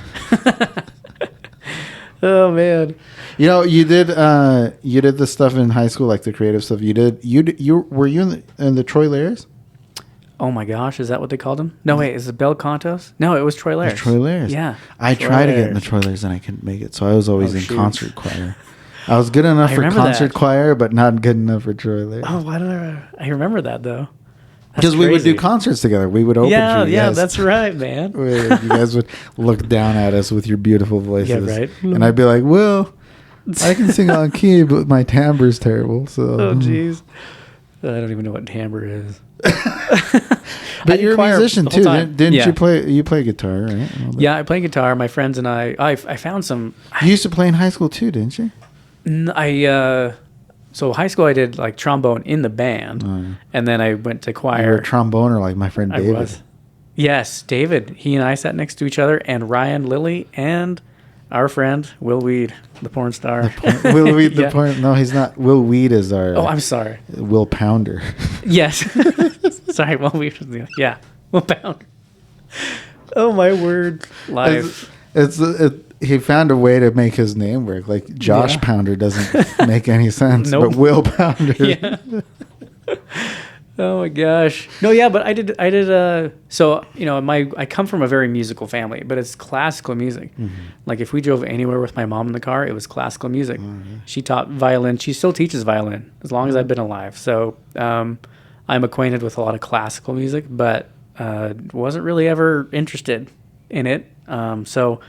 Oh man. You know, you did the stuff in high school, like the creative stuff. Were you in the Troy Lairs? Oh my gosh, is that what they called him? No, wait, is it Bel Cantos? No, it was Troy Lairs. Troy Lairs. Yeah. I tried to get in the Troy Lairs and I couldn't make it, so I was always in concert choir. I was good enough for concert choir, but not good enough for Troy Lairs. Oh, why did I remember that though? Because we would do concerts together. We would open for you guys. Yeah, that's right, man. You guys would look down at us with your beautiful voices. Yeah, right. And I'd be like, well, I can sing on key, but my timbre's terrible. So. Oh, jeez. I don't even know what timbre is. But you're a musician too, didn't you play? You play guitar, right? Yeah, I play guitar. My friends and I found some. You used to play in high school too, didn't you? So high school I did like trombone in the band, and then I went to choir. You were a tromboner like my friend David. I was. Yes, David. He and I sat next to each other, and Ryan Lilly and our friend Will Weed, the porn star. Will Weed, the porn? No, he's not. Will Weed is our. Oh, I'm sorry. Will Pounder. Yes. Sorry, Will Weed was the. Yeah, Will Pounder. Oh my word! Live. He found a way to make his name work. Like Josh Pounder doesn't make any sense, but Will Pounder. Yeah. Oh my gosh. No, yeah, but I did. So you know, I come from a very musical family, but it's classical music. Mm-hmm. Like if we drove anywhere with my mom in the car, it was classical music. Mm-hmm. She taught violin. She still teaches violin as long as I've been alive. So I'm acquainted with a lot of classical music, but wasn't really ever interested in it. So.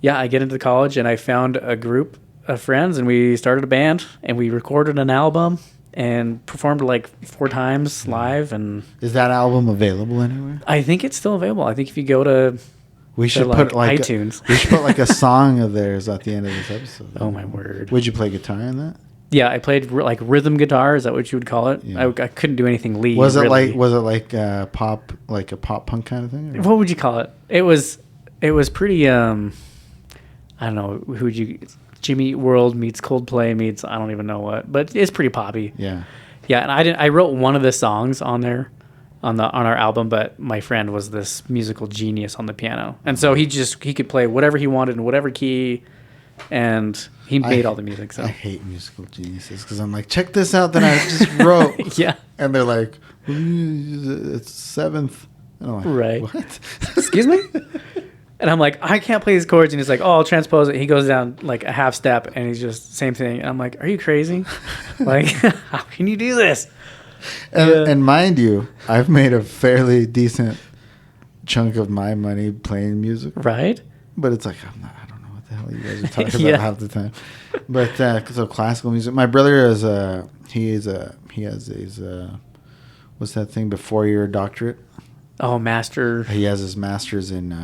Yeah, I get into college and I found a group of friends and we started a band and we recorded an album and performed like 4 times live. And is that album available anywhere? I think it's still available. I think if you go to we should put like iTunes, we should put like a song of theirs at the end of this episode. Oh my word! Would you play guitar in that? Yeah, I played like rhythm guitar. Is that what you would call it? Yeah. I couldn't do anything lead. Was it like pop, like a pop punk kind of thing? Or? What would you call it? It was pretty. I don't know Jimmy Eat World meets Coldplay meets I don't even know what, but it's pretty poppy. Yeah, yeah. And I wrote one of the songs on there, on our album, but my friend was this musical genius on the piano, and so he could play whatever he wanted in whatever key, and he made all the music. So I hate musical geniuses because I'm like, check this out that I just wrote. Yeah, and they're like, it's 7th. And I'm like, right? What? Excuse me. And I'm like, I can't play these chords. And he's like, oh, I'll transpose it. He goes down like a half step and he's just same thing. And I'm like, are you crazy? Like, how can you do this? And mind you, I've made a fairly decent chunk of my money playing music. Right. But it's like, I don't know what the hell you guys are talking about half the time. But so classical music. My brother is he has his what's that thing before your doctorate? Oh, master. He has his master's in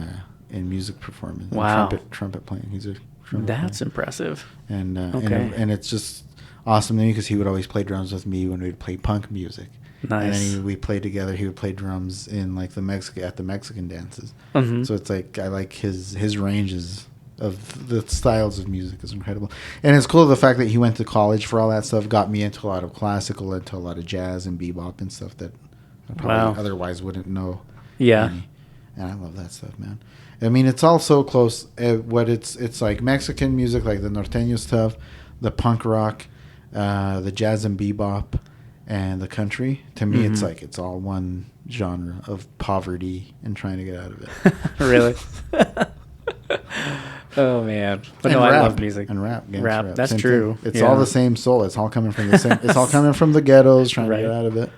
music performance. Wow. Trumpet playing. He's a trumpet That's player. Impressive. And and it's just awesome to me because he would always play drums with me when we'd play punk music. Nice. And then we played together. He would play drums in like the Mexican dances. Mm-hmm. So it's like I like his ranges of the styles of music is incredible. And it's cool the fact that he went to college for all that stuff got me into a lot of classical, into a lot of jazz and bebop and stuff that I probably otherwise wouldn't know. Yeah. And I love that stuff, man. I mean, it's all so close. It's like Mexican music, like the norteño stuff, the punk rock, the jazz and bebop, and the country. To me, it's like it's all one genre of poverty and trying to get out of it. Really? Oh man! But and no, rap, I love music and rap. That's same true. Thing. It's all the same soul. It's all coming from the same. It's all coming from the ghettos, trying to get out of it.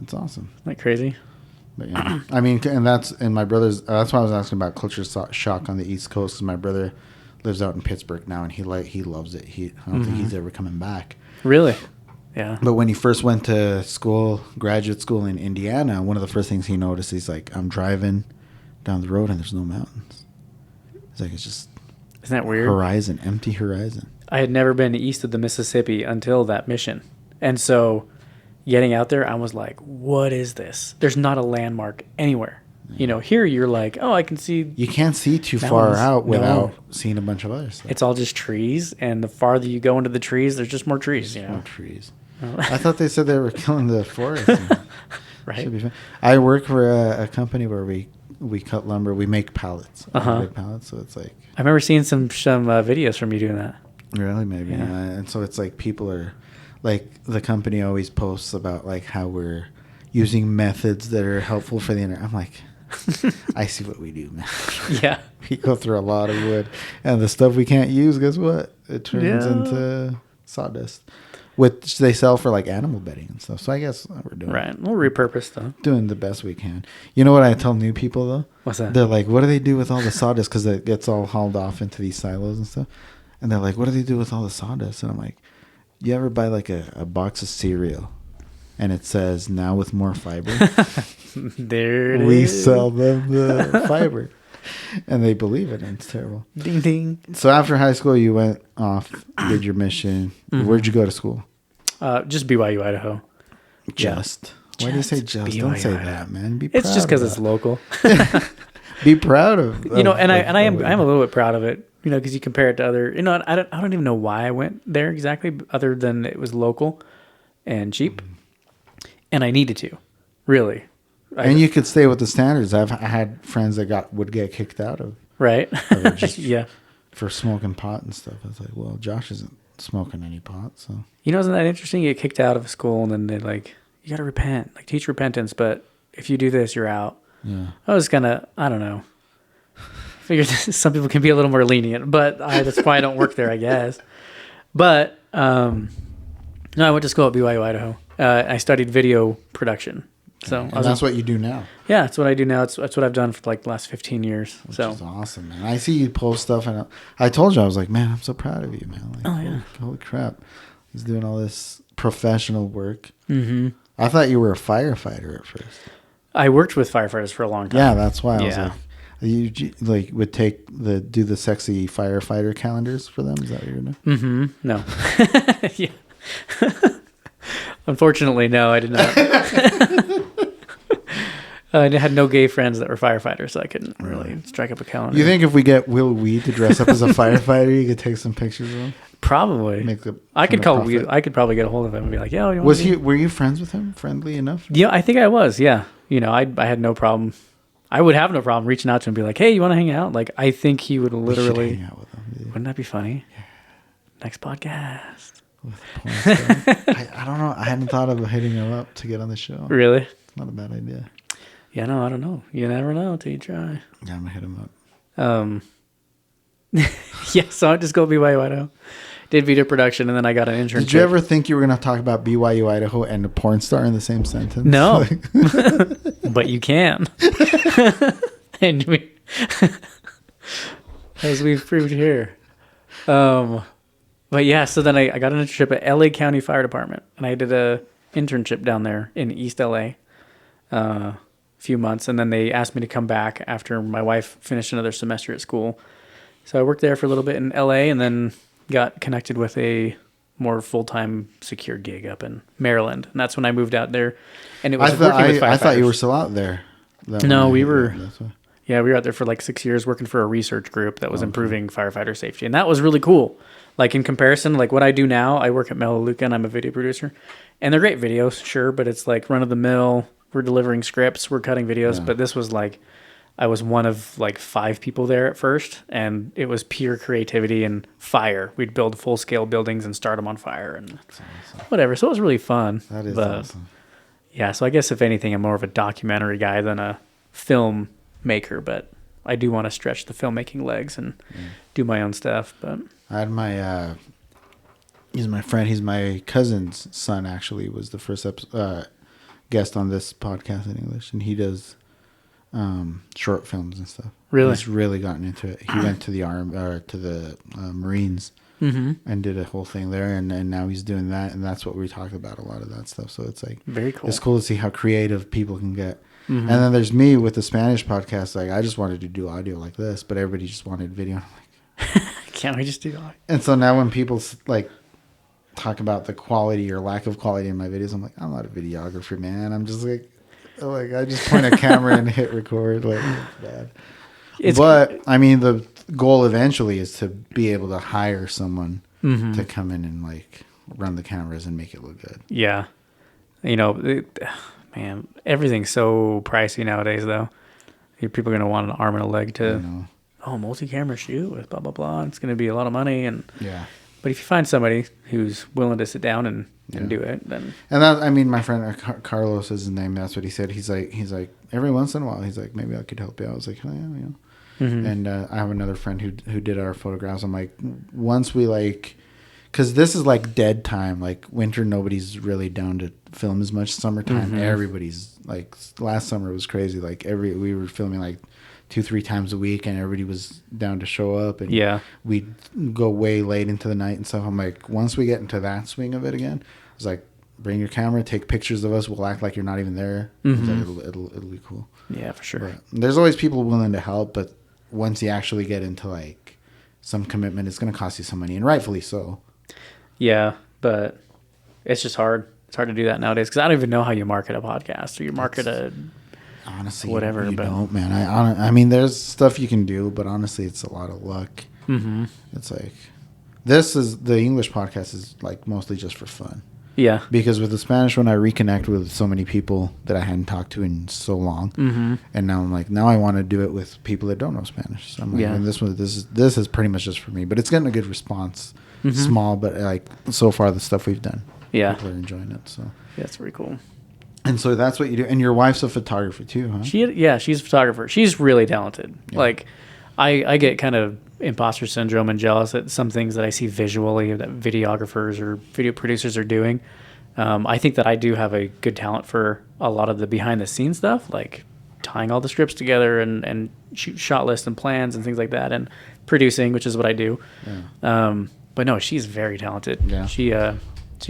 It's awesome. Isn't that crazy? But yeah, I mean, and my brother's. That's why I was asking about culture shock on the East Coast. Because my brother lives out in Pittsburgh now, and he loves it. I don't think he's ever coming back. Really? Yeah. But when he first went to graduate school in Indiana, one of the first things he noticed, he's like, I'm driving down the road and there's no mountains. It's like, it's just... Isn't that weird? Empty horizon. I had never been east of the Mississippi until that mission. And so getting out there, I was like, what is this? There's not a landmark anywhere. Here you're like, oh, I can see. You can't see too far out without seeing a bunch of other stuff. It's all just trees. And the farther you go into the trees, there's just more trees. More trees. I thought they said they were killing the forest. Right. I work for a company where we cut lumber. We make pallets. Big pallets. So it's like. I remember seeing some videos from you doing that. Really? Maybe. Yeah. And so it's like people are, like the company always posts about like how we're using methods that are helpful for the internet. I'm like, I see what we do, man. Yeah. We go through a lot of wood. And the stuff we can't use, guess what? It turns into sawdust. Which they sell for like animal bedding and stuff. So I guess we're doing right. We'll repurpose stuff. Doing the best we can. You know what I tell new people though? What's that? They're like, what do they do with all the sawdust? Because it gets all hauled off into these silos and stuff. And they're like, what do they do with all the sawdust? And I'm like, you ever buy like a box of cereal and it says now with more fiber? There it is. We sell them the fiber. And they believe it, and it's terrible. Ding, ding. So after high school, you went off, did your mission. Where'd you go to school? Just BYU, Idaho. Just. Why do you say just? BYU, Don't say that, man. Be proud. It's just because it's local. Be proud of and I am a little bit proud of it, because you compare it to other, I don't even know why I went there exactly, other than it was local and cheap, and I needed to, really. And you could stay with the standards. I had friends that would get kicked out of. Right. Yeah. For smoking pot and stuff. I was like, well, Josh isn't smoking any pot, so. Isn't that interesting? You get kicked out of school and then they're like, you got to repent, like teach repentance, but if you do this, you're out. Yeah. I was I don't know. Figured some people can be a little more lenient, but that's why I don't work there, I guess. But, no, I went to school at BYU, Idaho. I studied video production. So that's what you do now. Yeah, that's what I do now. That's what I've done for like the last 15 years. Which is awesome, man. I see you post stuff, and I told you, I was like, man, I'm so proud of you, man. Like, holy crap. He's doing all this professional work. Mm-hmm. I thought you were a firefighter at first. I worked with firefighters for a long time. Yeah, that's why I was like, you would do the sexy firefighter calendars for them? Is that what you're doing? Mm-hmm. No. Yeah. Unfortunately, no, I did not. I had no gay friends that were firefighters, so I couldn't really strike up a calendar. You think if we get Will Weed to dress up as a firefighter, you could take some pictures of him? Probably. I could probably get a hold of him and be like, "Yeah, were you friends with him? Friendly enough?" Yeah, I think I was. Yeah, I had no problem. I would have no problem reaching out to him and be like, "Hey, you want to hang out?" Like, I think he would literally. Hang out with him, dude. Wouldn't that be funny? Yeah. Next podcast. I don't know. I hadn't thought of hitting him up to get on the show. Really? It's not a bad idea. Yeah, no, I don't know. You never know until you try. Yeah, I'm gonna hit him up. Yeah, so I just go BYU Idaho. Did video production, and then I got an internship. Did you ever think you were gonna talk about BYU Idaho and a porn star in the same sentence? No, but you can. And as we've proved here. But yeah, so then I got an internship at LA County Fire Department, and I did a internship down there in East LA. A few months, and then they asked me to come back after my wife finished another semester at school. So I worked there for a little bit in LA, and then got connected with a more full-time secure gig up in Maryland, and that's when I moved out there. And it was working with firefighters. I thought you were still out there. No, we were. Yeah, we were out there for like 6 years working for a research group that was improving firefighter safety, and that was really cool. Like in comparison, like what I do now, I work at Melaleuca, and I'm a video producer, and they're great videos, sure, but it's like run-of-the-mill. We're delivering scripts, we're cutting videos, but this was like, I was one of like 5 people there at first, and it was pure creativity and fire. We'd build full-scale buildings and start them on fire and whatever. So it was really fun. That is awesome. Yeah, so I guess if anything, I'm more of a documentary guy than a film maker, but I do want to stretch the filmmaking legs and do my own stuff. But I had he's my friend. He's my cousin's son. Actually, was the first guest on this podcast in English, and he does short films and stuff. Really? He's really gotten into it. He went to the Marines and did a whole thing there, and now he's doing that, and that's what we talked about, a lot of that stuff. So it's like very cool. It's cool to see how creative people can get. And then there's me with the Spanish podcast. Like, I just wanted to do audio like this, but everybody just wanted video. I'm like, can't we just do audio? And so now when people like talk about the quality or lack of quality in my videos, I'm like, I'm not a videographer, man. I'm just like I just point a camera and hit record. Like, it's bad. But I mean, the goal eventually is to be able to hire someone to come in and like run the cameras and make it look good. Yeah, man, everything's so pricey nowadays, though. People are going to want an arm and a leg to, multi-camera shoot with blah, blah, blah. It's going to be a lot of money. But if you find somebody who's willing to sit down and do it, then... And that, I mean, my friend Carlos is his name. That's what he said. He's like, every once in a while, he's like, maybe I could help you out. I was like, oh, yeah. And I have another friend who did our photographs. I'm like, once we like... Because this is like dead time. Like winter, nobody's really down to film as much. Summertime, everybody's like, last summer was crazy. Like we were filming like 2-3 times a week, and everybody was down to show up. And we'd go way late into the night and stuff. I'm like, once we get into that swing of it again, I was like, bring your camera, take pictures of us. We'll act like you're not even there. Like, it'll be cool. Yeah, for sure. But there's always people willing to help, but once you actually get into like some commitment, it's going to cost you some money, and rightfully so. Yeah, but it's just hard. It's hard to do that nowadays because I don't even know how you market a podcast or you market honestly whatever. You don't, man. I mean, there's stuff you can do, but honestly, it's a lot of luck. It's like the English podcast is like mostly just for fun. Yeah. Because with the Spanish one, I reconnect with so many people that I hadn't talked to in so long, and now I'm like, now I want to do it with people that don't know Spanish. So I'm like, and this is pretty much just for me, but it's getting a good response. Small, but like so far the stuff we've done, people are enjoying it. So that's pretty cool. And so that's what you do. And your wife's a photographer too, huh? She's a photographer. She's really talented. Yeah. Like I get kind of imposter syndrome and jealous at some things that I see visually that videographers or video producers are doing. I think that I do have a good talent for a lot of the behind the scenes stuff, like tying all the scripts together and shoot shot lists and plans and things like that, and producing, which is what I do. Yeah. But no, she's very talented. Yeah. She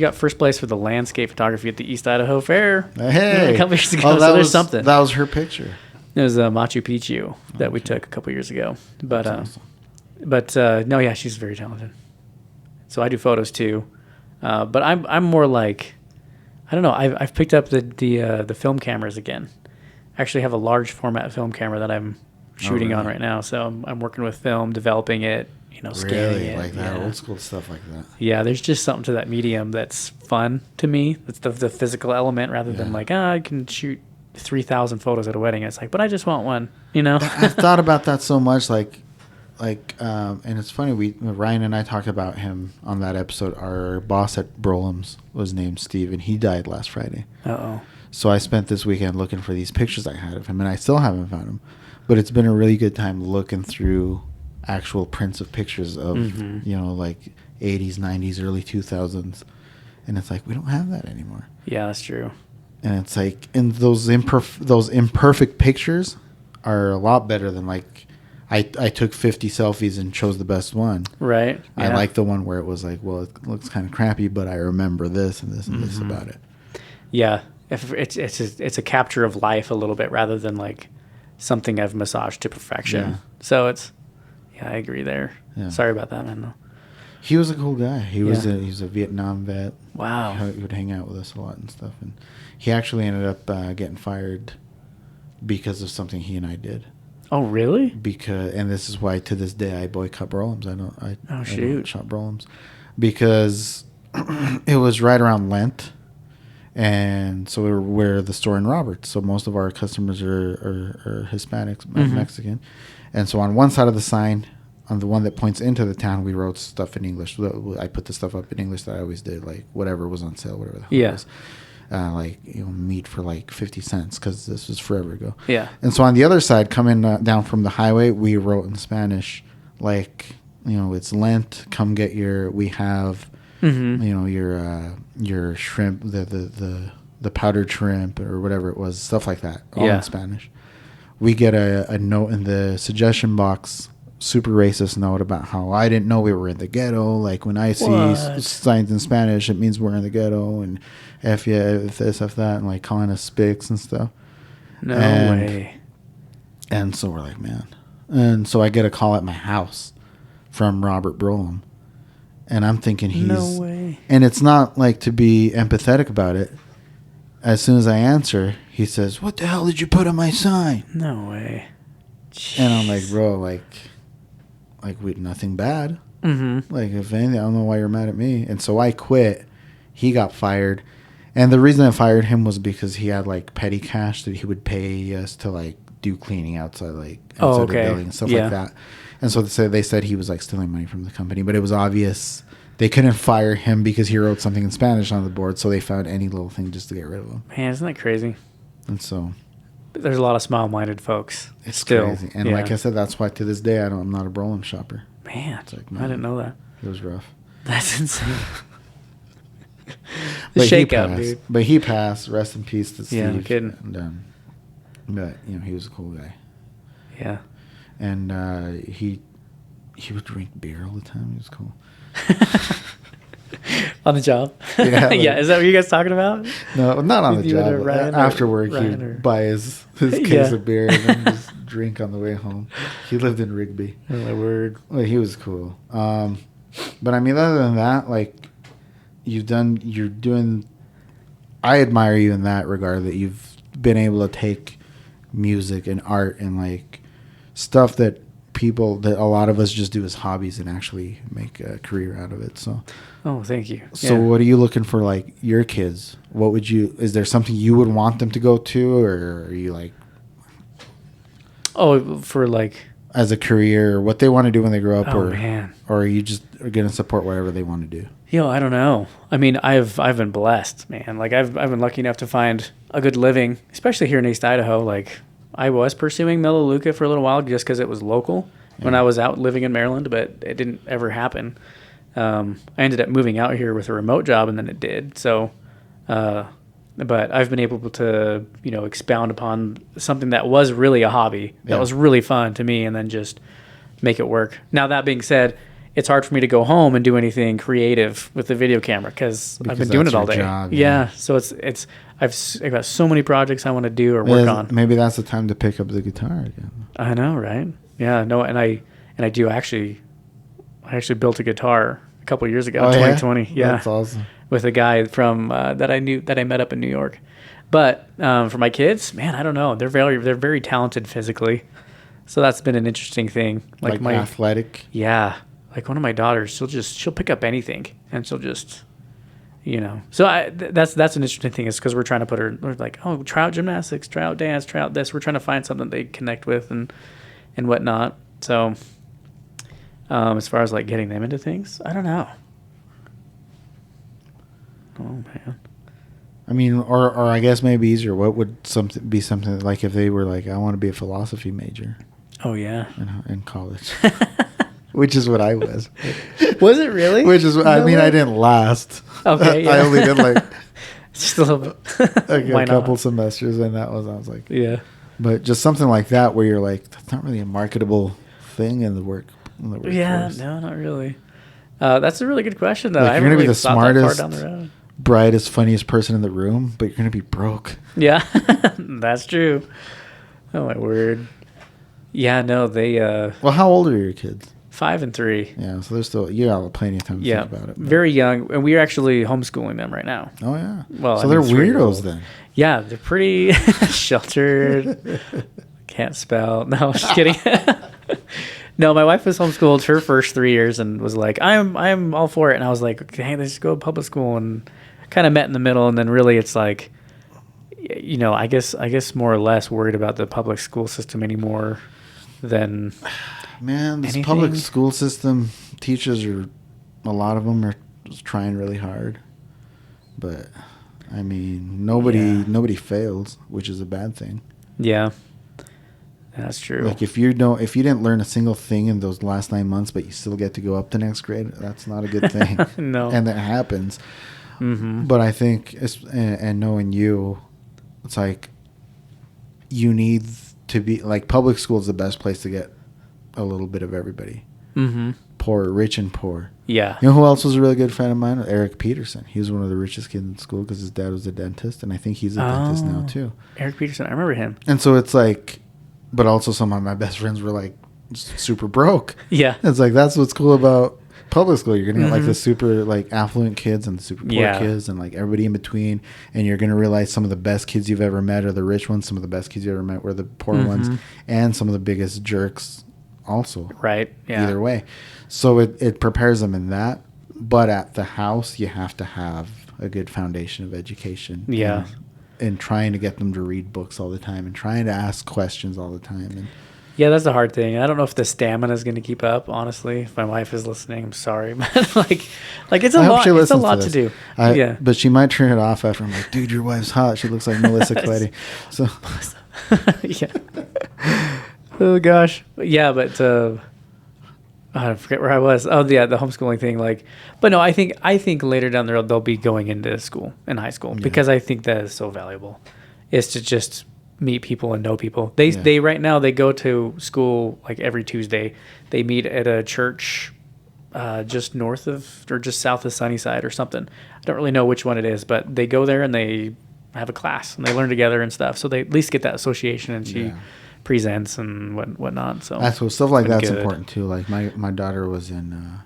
got first place for the landscape photography at the East Idaho Fair a couple years ago. So there's something. That was her picture. It was Machu Picchu that we took a couple years ago. But awesome. No, yeah, she's very talented. So I do photos too. But I'm more like, I don't know. I've picked up the film cameras again. I actually have a large format film camera that I'm shooting on right now. So I'm working with film, developing it. Scanning it. Like that old school stuff like that. Yeah, there's just something to that medium that's fun to me. That's the physical element rather than like, I can shoot 3,000 photos at a wedding. It's like, but I just want one, I've thought about that so much, and it's funny, Ryan and I talked about him on that episode. Our boss at Brolum's was named Steve, and he died last Friday. Uh-oh. So I spent this weekend looking for these pictures I had of him, and I still haven't found them. But it's been a really good time looking through actual prints of pictures of like 80s, 90s, early 2000s, and it's like we don't have that anymore. Yeah, that's true. And it's like, and those imperfect pictures are a lot better than like I took 50 selfies and chose the best one. Right. Yeah. I like the one where it was like, well, it looks kind of crappy, but I remember this and this and this about it. Yeah, if it's a capture of life a little bit rather than like something I've massaged to perfection. Yeah. So yeah, I agree there. Yeah. Sorry about that, man. He was a cool guy. He was a Vietnam vet. Wow. He would hang out with us a lot and stuff. And he actually ended up getting fired because of something he and I did. Oh, really? And this is why to this day I boycott Brolum's. I don't shop Brolum's because it was right around Lent, and so we're the store in Roberts. So most of our customers are Hispanics, Mexican. And so on one side of the sign, on the one that points into the town, we wrote stuff in English. I put the stuff up in English that I always did, like whatever was on sale, whatever the hell it was. Like meat for like 50 cents because this was forever ago. Yeah. And so on the other side, coming down from the highway, we wrote in Spanish, like it's Lent. Come get we have your shrimp, the the powdered shrimp or whatever it was, stuff like that, all in Spanish. We get a note in the suggestion box, super racist note about how I didn't know we were in the ghetto. Like when I see signs in Spanish, it means we're in the ghetto, and F yeah, F this, F that, and like calling us spics and stuff. No way. And so we're like, man. And so I get a call at my house from Robert Brolum. And I'm thinking he's... No way. And it's not like to be empathetic about it. As soon as I answer, he says, what the hell did you put on my sign? No way. Jeez. And I'm like, bro, like we nothing bad. Mm-hmm. Like, if anything, I don't know why you're mad at me. And so I quit. He got fired. And the reason I fired him was because he had, like, petty cash that he would pay us to, like, do cleaning outside the building and stuff like that. And so they said he was, like, stealing money from the company. But it was obvious they couldn't fire him because he wrote something in Spanish on the board. So they found any little thing just to get rid of him. Man, isn't that crazy? And so... There's a lot of smile-minded folks. It's still crazy. And like I said, that's why to this day I'm not a Brolin shopper. Man, like, I didn't know that. It was rough. That's insane. The shake-up, dude. But he passed. Rest in peace to Steve. Yeah, no kidding. And, but, you know, he was a cool guy. Yeah. And he would drink beer all the time. He was cool. On the job? Yeah. Yeah, is that what you guys talking about? No, not on the job. After work, he'd buy his case of beer and then just drink on the way home. He lived in Rigby. Oh, my word. Well, he was cool. But, I mean, other than that, like, you're doing... I admire you in that regard, that you've been able to take music and art and, like, stuff that a lot of us just do as hobbies and actually make a career out of it. So... Oh, thank you. So what are you looking for, like, your kids? Is there something you would want them to go to, or are you like... Oh, for like... As a career, or what they want to do when they grow up, man. Or are you just going to support whatever they want to do? I don't know. I mean, I've been blessed, man. Like, I've been lucky enough to find a good living, especially here in East Idaho. Like, I was pursuing Melaleuca for a little while just because it was local when I was out living in Maryland, but it didn't ever happen. I ended up moving out here with a remote job, and then it did. So, but I've been able to, expound upon something that was really a hobby, that was really fun to me, and then just make it work. Now, that being said, it's hard for me to go home and do anything creative with the video camera because I've been doing it all day. Job, yeah. So I've got so many projects I want to do or work on. Maybe that's the time to pick up the guitar again. I know, right? Yeah. No, and I do actually. I actually built a guitar a couple of years ago, 2020. Yeah, that's awesome. With a guy from that I met up in New York. But for my kids, man, I don't know. They're very talented physically, so that's been an interesting thing. Like my athletic. Yeah, like one of my daughters, she'll pick up anything, and she'll just, So that's an interesting thing, is because we're trying to put her. We're like, oh, try out gymnastics, try out dance, try out this. We're trying to find something they connect with and whatnot. So. As far as like getting them into things, I don't know. Oh man. I mean, or I guess maybe easier. What would be something like if they were like, I want to be a philosophy major? Oh yeah. In college, which is what I was. Was it really? Which is, I didn't last. Okay. Yeah. I only did like just a little bit. a couple semesters, and I was like, yeah. But just something like that where you're like, that's not really a marketable thing in the work. Yeah, no, not really. That's a really good question, though. Like, I you're going to be the smartest, brightest, funniest person in the room, but you're going to be broke. Yeah, that's true. Oh, my word. Yeah, no, they... Well, how old are your kids? 5 and 3. Yeah, so they're still... You have plenty of time to think about it. But. Very young, and we're actually homeschooling them right now. Oh, yeah. Well, so they're weirdos, then. Yeah, they're pretty sheltered. Can't spell. No, just kidding. No, my wife was homeschooled her first 3 years and was like, I'm all for it. And I was like, okay, hey, let's just go to public school, and kind of met in the middle. And then really it's like, I guess more or less worried about the public school system anymore than Man, this anything. Public school system, teachers a lot of them are trying really hard. But, I mean, nobody fails, which is a bad thing. Yeah. That's true. Like if you didn't learn a single thing in those last 9 months, but you still get to go up to next grade, that's not a good thing. No. And that happens. Mm-hmm. But I think, and knowing you, it's like you need to be like public school is the best place to get a little bit of everybody. Mm-hmm. Poor, rich and poor. Yeah. You know who else was a really good friend of mine? Eric Peterson. He was one of the richest kids in school because his dad was a dentist, and I think he's a dentist now too. Eric Peterson, I remember him. And so it's like, but also some of my best friends were like super broke. Yeah. It's like that's what's cool about public school. You're gonna get like the super like affluent kids and the super poor kids and like everybody in between, and you're gonna realize some of the best kids you've ever met are the rich ones. Some of the best kids you ever met were the poor ones, and some of the biggest jerks also. Right. Yeah. Either way. So it prepares them in that. But at the house, you have to have a good foundation of education. Yeah. And trying to get them to read books all the time and trying to ask questions all the time. And yeah, that's the hard thing. I don't know if the stamina is going to keep up, honestly. If my wife is listening, I'm sorry. But like it's a lot. It's a lot to do. Yeah. But she might turn it off after I'm like, dude, your wife's hot. She looks like Melissa Coetti. So yeah. Oh gosh. Yeah, but I forget where I was. Oh yeah, the homeschooling thing. Like, but no, I think later down the road they'll be going into school in high school because I think that is so valuable. Is to just meet people and know people. They right now they go to school like every Tuesday. They meet at a church just north of or just south of Sunnyside or something. I don't really know which one it is, but they go there and they have a class and they learn together and stuff. So they at least get that association and she presents and whatnot. So that's what stuff like that's good. Important too. Like my daughter was in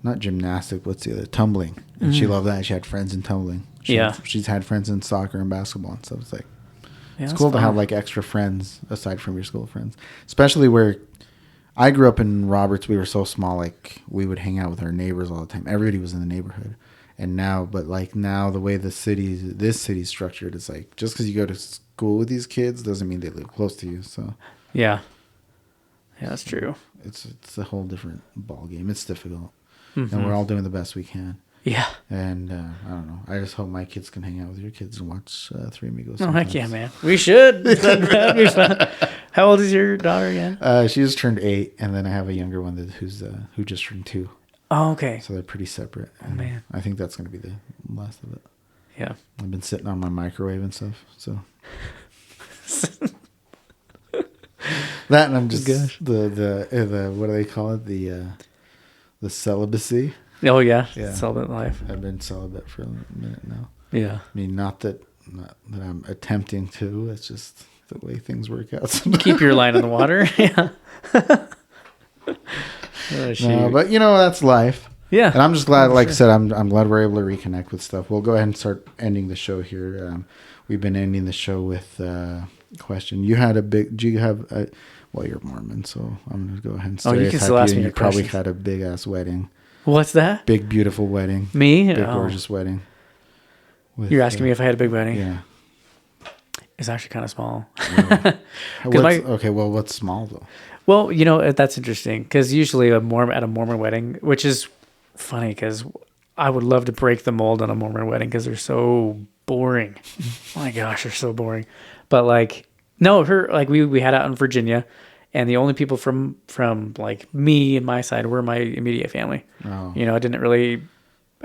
not gymnastics, what's the other, tumbling, and she loved that. She had friends in tumbling. She's had friends in soccer and basketball and stuff. It's like it's cool to have like extra friends aside from your school friends, especially where I grew up in Roberts. We were so small, like we would hang out with our neighbors all the time. Everybody was in the neighborhood. And now, the way this city's structured, is like just because you go to school with these kids doesn't mean they live close to you. So yeah, that's true. It's a whole different ball game. It's difficult, and we're all doing the best we can. Yeah. And I don't know. I just hope my kids can hang out with your kids and watch Three Amigos. Oh heck yeah, man! We should. That'd be fun. How old is your daughter again? She just turned 8, and then I have a younger one who just turned 2. Oh, okay. So they're pretty separate. Oh, man. I think that's going to be the last of it. Yeah. I've been sitting on my microwave and stuff. So that, and I'm just the what do they call it? The celibacy. Oh yeah. Celibate life. I've been celibate for a minute now. Yeah. I mean, not that I'm attempting to. It's just the way things work out. Keep your line in the water. Yeah. No, but that's life. Yeah. And I'm just glad, like I said, I'm glad we're able to reconnect with stuff. We'll go ahead and start ending the show here. We've been ending the show with a question. Do you have well, you're Mormon, so I'm going to go ahead and stereotype you can still ask me you. your You probably questions. had a big ass wedding. What's that? Big, beautiful wedding. Me? Big, gorgeous wedding. You're asking me if I had a big wedding? Yeah. It's actually kind of small. Yeah. What's small though? Well, that's interesting because usually at a Mormon wedding, which is funny because I would love to break the mold on a Mormon wedding because they're so boring. Oh my gosh, they're so boring. But we had out in Virginia, and the only people from like me and my side were my immediate family. Oh. I didn't really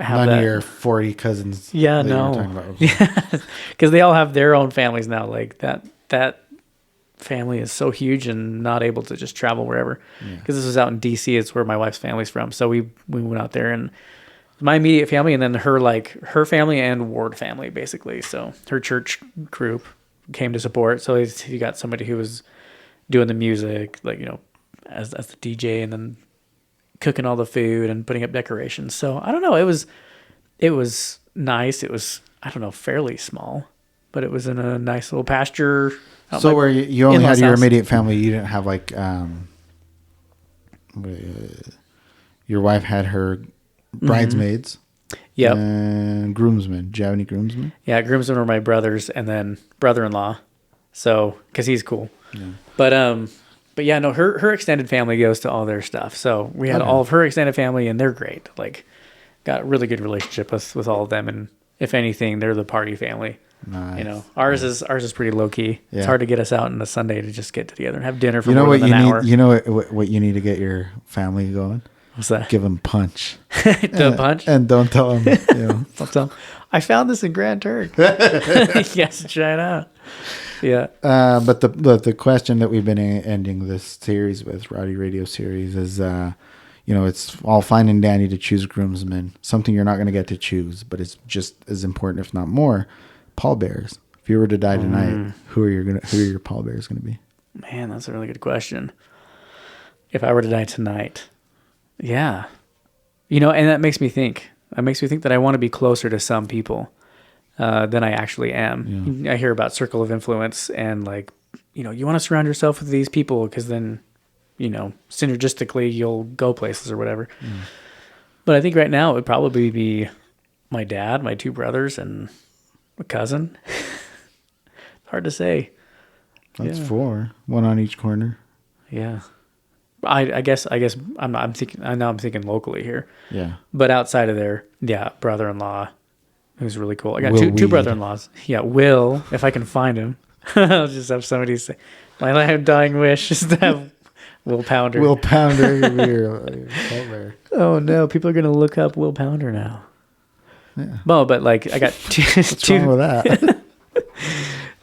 have none that. of your 40 cousins. Yeah, no. Yeah, because they all have their own families now. Like that family is so huge and not able to just travel wherever. Because this was out in DC. It's where my wife's family's from. So we went out there, and my immediate family, and then her family and Ward family basically. So her church group came to support. So you got somebody who was doing the music, like as the DJ, and then cooking all the food and putting up decorations. So I don't know. It was nice. It was, I don't know, fairly small, but it was in a nice little pasture. So where you only had your immediate family, you didn't have like your wife had her bridesmaids. Yep. And groomsmen. Do you have any groomsmen? Yeah, groomsmen were my brothers and then brother-in-law. So, because he's cool. Yeah. But yeah, no, her extended family goes to all their stuff. So we had all of her extended family, and they're great. Like, got a really good relationship with all of them. And if anything, they're the party family. Nice. Ours is pretty low key. Yeah. It's hard to get us out on a Sunday to just get together and have dinner for more than an hour. You know what you need to get your family going? What's that? Give him punch. The punch? And don't tell him, Don't tell him. I found this in Grand Turk. Yes, try it out. Yeah. But the question that we've been ending this series with, Rowdy Radio series, is, it's all fine and dandy to choose groomsmen, something you're not going to get to choose, but it's just as important, if not more, pallbearers. If you were to die tonight, who are your pallbearers going to be? Man, that's a really good question. If I were to die tonight, yeah. And that makes me think. It makes me think that I want to be closer to some people than I actually am. Yeah. I hear about circle of influence and you want to surround yourself with these people because then, synergistically you'll go places or whatever. Mm. But I think right now it would probably be my dad, my 2 brothers, and a cousin. Hard to say. That's 4, 1 on each corner. Yeah. I guess I'm thinking locally here. Yeah. But outside of there, brother-in-law, who's really cool. I got two brother-in-laws. Yeah, Will, if I can find him. I'll just have somebody say, my dying wish is to have Will Pounder. Will Pounder. Oh no, people are gonna look up Will Pounder now. Yeah. Well, but I got two. What's wrong with that?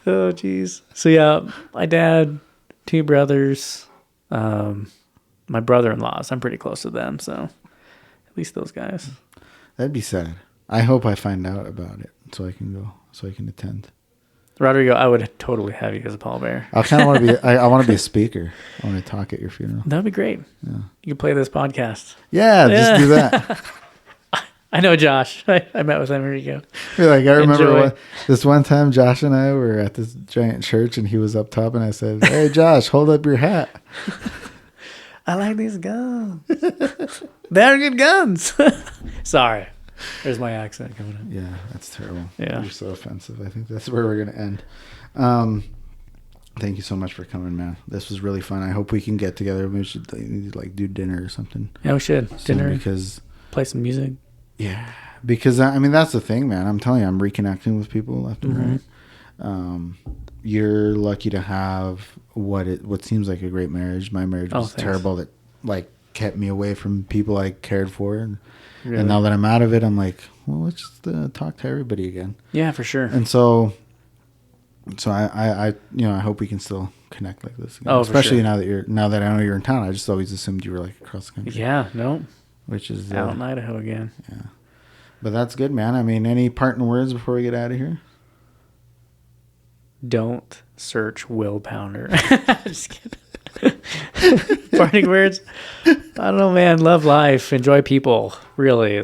Oh geez. So yeah, my dad, 2 brothers. My brother-in-laws, I'm pretty close to them, so at least those guys. That'd be sad. I hope I find out about it so I can go, so I can attend. Rodrigo, I would totally have you as a pallbearer. I kind of want to be. I want to be a speaker. I want to talk at your funeral. That would be great. Yeah. You could play this podcast. Yeah, just do that. I know Josh. I met with him. Here you go. I remember this one time Josh and I were at this giant church and he was up top and I said, "Hey Josh, hold up your hat." I like these guns. They're good guns. Sorry. There's my accent coming in. Yeah, that's terrible. Yeah. You're so offensive. I think that's where we're going to end. Thank you so much for coming, man. This was really fun. I hope we can get together. We should do dinner or something. Yeah, we should. Dinner. Because play some music. Yeah. Because, that's the thing, man. I'm telling you, I'm reconnecting with people left and right. You're lucky to have what seems like a great marriage. My marriage was terrible. That kept me away from people I cared for, and now that I'm out of it, I'm like, well, let's just talk to everybody again. Yeah, for sure. And so I hope we can still connect like this again. Oh, especially for sure. now that I know you're in town. I just always assumed you were across the country. Yeah, no. Which is out in Idaho again. Yeah, but that's good, man. Any parting words before we get out of here? Don't search Will Pounder. Just kidding. Parting words? I don't know, man. Love life. Enjoy people. Really,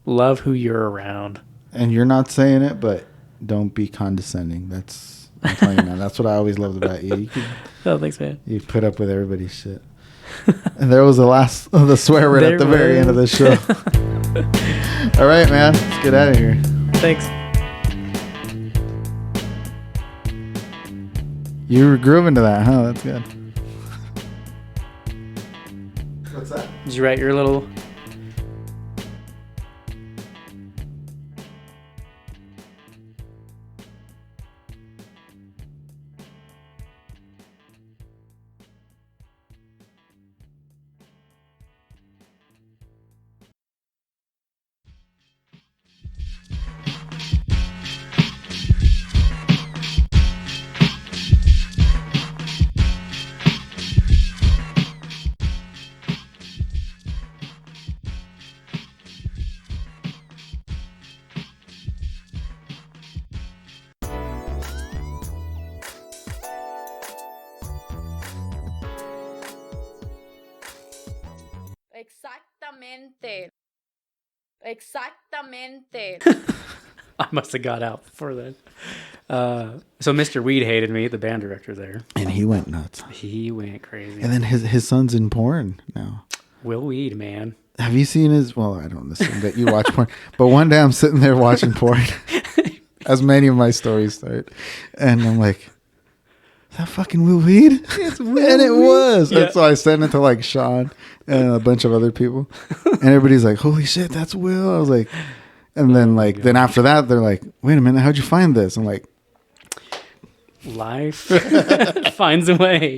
love who you're around. And you're not saying it, but don't be condescending. I'm telling you, man. That's what I always loved about you. Oh, thanks, man. You put up with everybody's shit. And there was the swear word at the very end of the show. All right, man. Let's get out of here. Thanks. You were grooving to that, huh? That's good. What's that? Did you write your little... Exactamente. I must have got out before then. So Mr. Weed hated me, the band director there. And he went nuts. He went crazy. And then his son's in porn now. Will Weed, man. Have you seen his... Well, I don't assume that you watch porn. But one day I'm sitting there watching porn. As many of my stories start. And I'm like... Is that fucking Will Weed? It's Will And it Weed. was. Yeah. And so I sent it to like Sean and a bunch of other people. And everybody's like, holy shit, that's Will. I was like... And then then after that, they're like, wait a minute, how'd you find this? I'm like... Life finds a way,